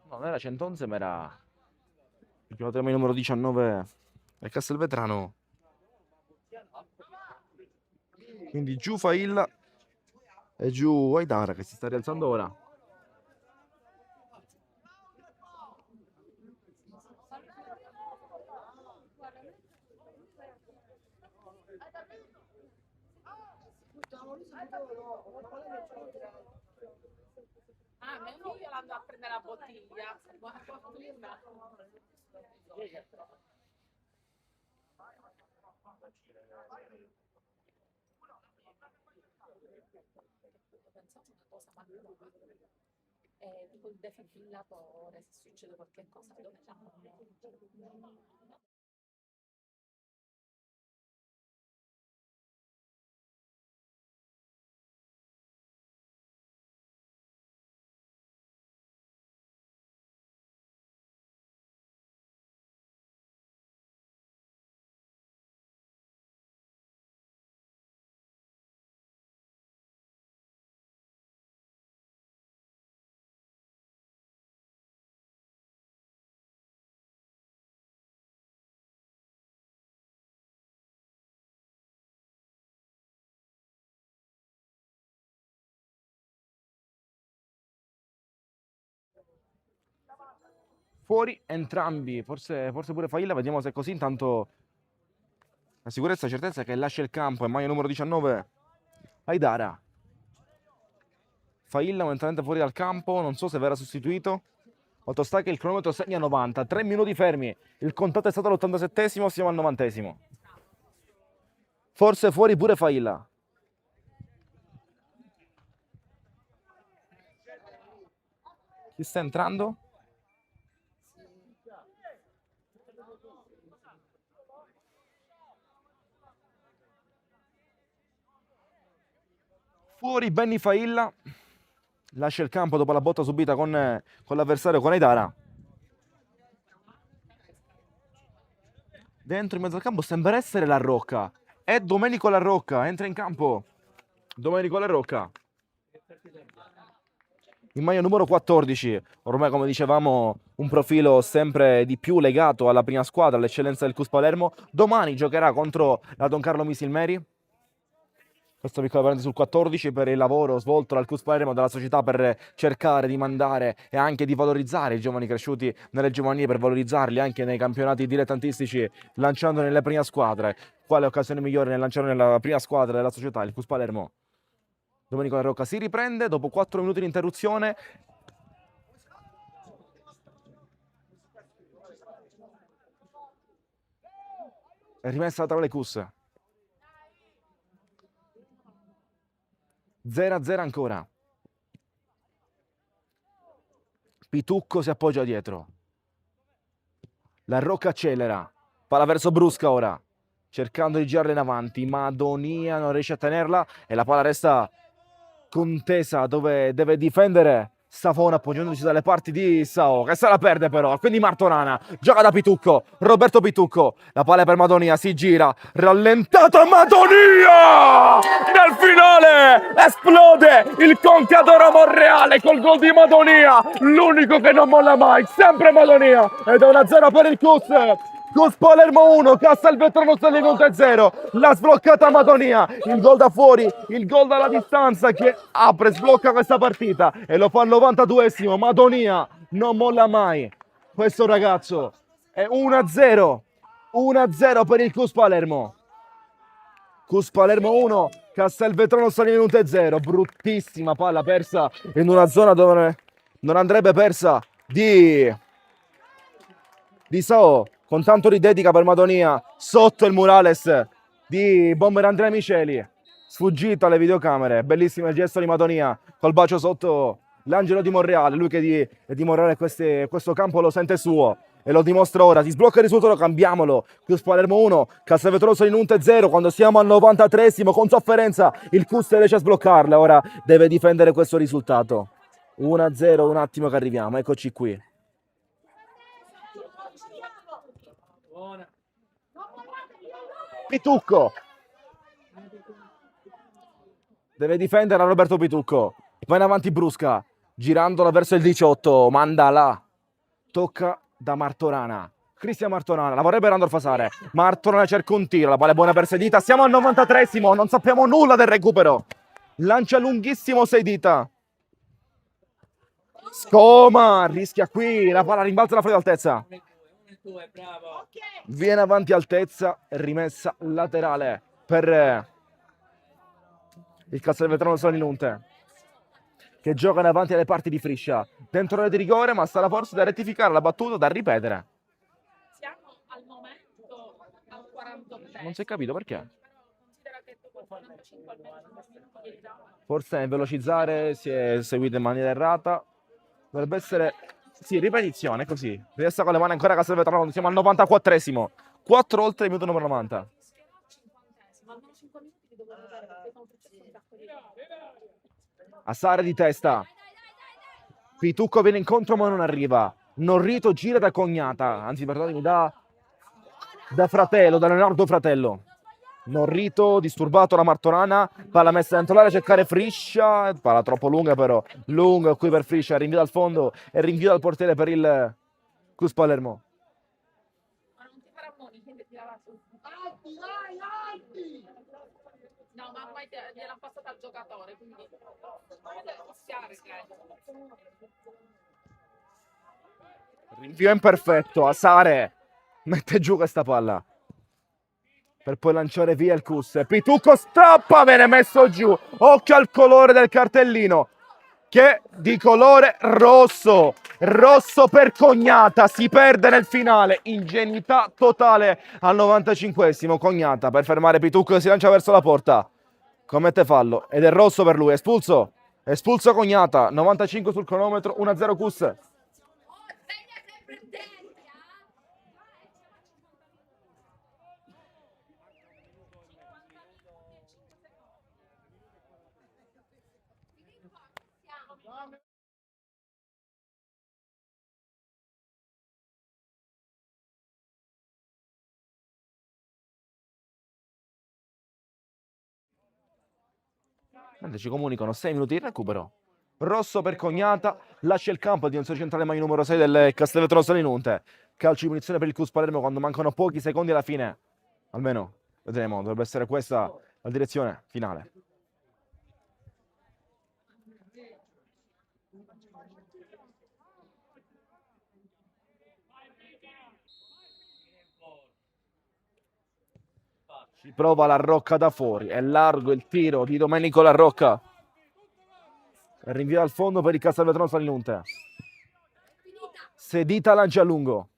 No, non era Centonze, ma era il giocatore numero 19 del Castelvetrano. Quindi giù Failla e giù Aidara che si sta rialzando ora. Ah, mio figlio andò a prendere la bottiglia. Buona fortuna. Pensavo una cosa, ma tipo il defibrillatore, se succede qualche cosa, dove c'hanno? Fuori entrambi, forse pure Failla, vediamo se è così. Intanto la sicurezza e certezza è che lascia il campo, è maglia numero 19, Aidara. Failla momentaneamente fuori dal campo, non so se verrà sostituito. Fatto sta che il cronometro segna 90, 3 minuti fermi, il contatto è stato all'87esimo, siamo al 90esimo. Forse fuori pure Failla. Chi sta entrando? Fuori Benny Failla. Lascia il campo dopo la botta subita con l'avversario, con Aidara. Dentro in mezzo al campo sembra essere La Rocca. È Domenico La Rocca, entra in campo. Domenico La Rocca. In maglia numero 14, ormai come dicevamo un profilo sempre di più legato alla prima squadra, all'eccellenza del CUS Palermo. Domani giocherà contro la Don Carlo Misilmeri. Questo piccolo parentesi sul 14 per il lavoro svolto dal CUS Palermo, dalla società, per cercare di mandare e anche di valorizzare i giovani cresciuti nelle giovanili, per valorizzarli anche nei campionati dilettantistici, lanciandoli nelle prime squadre. Quale occasione migliore nel lanciarlo nella prima squadra della società, il CUS Palermo? Domenico La Rocca si riprende dopo 4 minuti di interruzione. È rimessa tra le CUS. 0-0 ancora. Pitucco si appoggia dietro. La Rocca accelera. Palla verso Brusca ora. Cercando di girarla in avanti. Madonia non riesce a tenerla. E la palla resta contesa dove deve difendere Savona, appoggiandosi dalle parti di Sao, che se la perde però. Quindi Martorana gioca da Pitucco. Roberto Pitucco. La palla è per Madonia. Si gira. Rallentata Madonia! Nel finale esplode il Conchiadoro Monreale col gol di Madonia. L'unico che non molla mai. Sempre Madonia. Ed è 1-0 per il CUS. CUS Palermo 1, Castelvetrano Sallinunte 0, la sbloccata Madonia, il gol da fuori, il gol dalla distanza che apre, sblocca questa partita e lo fa al 92esimo. Madonia non molla mai, questo ragazzo è 1-0, 1-0 per il CUS Palermo. CUS Palermo 1, Castelvetrano Sallinunte 0, bruttissima palla persa in una zona dove non andrebbe persa di Sao, con tanto di dedica per Madonia, sotto il murales di Bomber Andrea Miceli, sfuggito alle videocamere. Bellissimo il gesto di Madonia col bacio sotto l'angelo di Monreale, lui che di Monreale questo campo lo sente suo e lo dimostra ora. Si sblocca il risultato, cambiamolo. CUS Palermo 1, Castelvetrano Sallinunte 0, quando siamo al 93esimo, con sofferenza il CUS riesce a sbloccarla, ora deve difendere questo risultato. 1-0, un attimo che arriviamo, eccoci qui. Pitucco deve difendere a Roberto Pitucco, va in avanti Brusca, girandola verso il 18, manda là, tocca da Martorana, Cristian Martorana, la vorrebbe Randolph Fasare, Martorana cerca un tiro, la palla è buona per Sedita, siamo al 93esimo, non sappiamo nulla del recupero, lancia lunghissimo Sedita, Scoma, rischia qui, la palla rimbalza la fuori d'altezza. Viene avanti altezza, rimessa laterale per il Castelvetrano Sallinunte, che gioca davanti alle parti di Friscia. Dentro l'area di rigore, ma sarà forse da rettificare la battuta, da ripetere. Siamo al momento al 48. Non si è capito perché. Considera che dopo il 45 almeno Forse nel velocizzare si è seguito in maniera errata. Dovrebbe essere... Sì, ripetizione, così. Resta con le mani ancora a Castelvetrano, siamo al 94esimo. 4 oltre il minuto numero 90. Almeno 5 minuti di dover vedere perché sono successi un sacco di cose. Assare di testa. Pitucco viene incontro ma non arriva. Norrito gira da cognata, anzi perdonatemi, da fratello, da Leonardo Fratello. Norrito disturbato la Martorana, palla messa dentro l'area a cercare Friscia, palla troppo lunga però, lunga qui per Friscia, rinvio dal fondo e rinvio dal portiere per il CUS Palermo. Ma non ti farà moni, niente tirava su. Alti, vai, alti! No, ma ormai gliel'ha passata al giocatore, quindi non deve fischiare, credo. Rinvio imperfetto, Asare mette giù questa palla per poi lanciare via il Cus. Pitucco strappa, viene messo giù. Occhio al colore del cartellino, che è di colore rosso. Rosso per Cognata, si perde nel finale. Ingenuità totale al 95esimo. Cognata per fermare Pitucco che si lancia verso la porta. Commette fallo ed è rosso per lui, espulso. Espulso Cognata, 95 sul cronometro, 1-0 Cus. Oh, sveglia sempre attenti, Ci comunicano 6 minuti di recupero. Rosso per Cognata, lascia il campo di difensore centrale maglia numero 6 del Castelvetrano Salinunte. Calcio di punizione per il Cus Palermo quando mancano pochi secondi alla fine. Almeno, vedremo, dovrebbe essere questa la direzione finale. Ci prova la Rocca da fuori, è largo il tiro di Domenico La Rocca. Rinvia al fondo per il Castelvetrano Salinunte. Sedita lancia a lungo.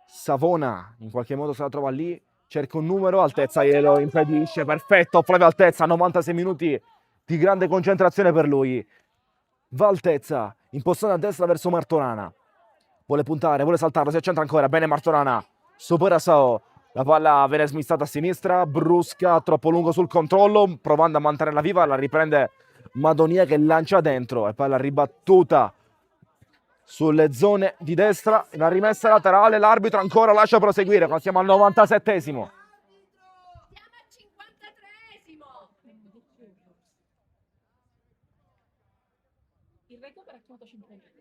Savona in qualche modo se la trova lì, cerca un numero, Altezza glielo impedisce, perfetto, Flavio Altezza, 96 minuti di grande concentrazione per lui. Va Altezza, impostata a destra verso Martorana, vuole puntare, vuole saltarlo, si accentra ancora, bene Martorana, supera Sao, la palla viene smistata a sinistra, brusca, troppo lungo sul controllo, provando a mantenerla viva, la riprende Madonia che lancia dentro e palla ribattuta sulle zone di destra, una rimessa laterale, l'arbitro ancora lascia proseguire, qua siamo al 97esimo. siamo al 53esimo. Il recupero è chiamato 5 minuti.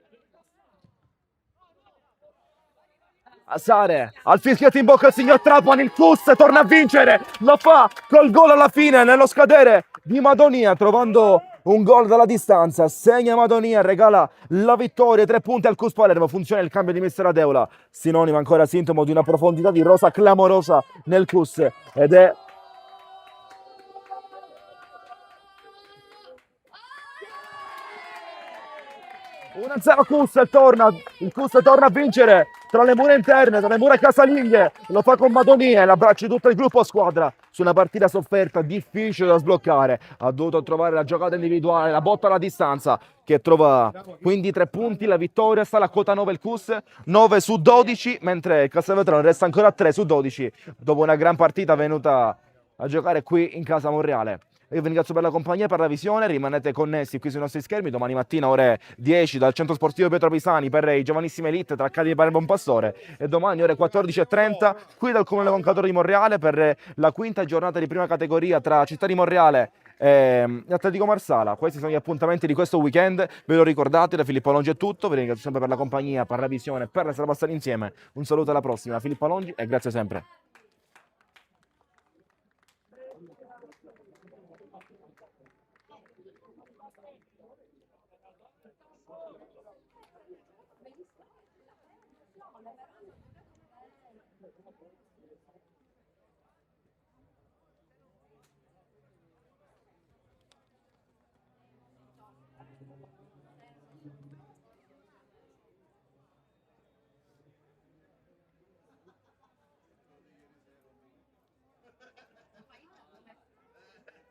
Asare, al fischietto in bocca il signor Trapani, il Cus torna a vincere, lo fa col gol alla fine, nello scadere di Madonia, trovando un gol dalla distanza, segna Madonia, regala la vittoria, 3 punti al Cus Palermo, funziona il cambio di mister Adeola, sinonimo ancora sintomo di una profondità di rosa clamorosa nel Cus, ed è una 0 Cus, il Cus torna a vincere tra le mura interne, tra le mura casalinghe, lo fa con Madonia e l'abbraccia di tutto il gruppo squadra su una partita sofferta, difficile da sbloccare, ha dovuto trovare la giocata individuale, la botta alla distanza che trova quindi 3 punti, la vittoria, sta alla quota 9 il Cus, 9 su 12, mentre il Castelvetrano resta ancora a 3 su 12 dopo una gran partita venuta a giocare qui in casa Monreale. Io vi ringrazio per la compagnia e per la visione, rimanete connessi qui sui nostri schermi, domani mattina ore 10 dal centro sportivo Pietro Pisani per i giovanissimi elite tra Accademia Palermo e Pastore e domani ore 14:30 qui dal Comune Concatore di Monreale per la quinta giornata di prima categoria tra Città di Monreale e Atletico Marsala. Questi sono gli appuntamenti di questo weekend, ve lo ricordate, da Filippo Longi è tutto, vi ringrazio sempre per la compagnia, per la visione, per essere passati insieme, un saluto alla prossima, Filippo Longi e grazie sempre.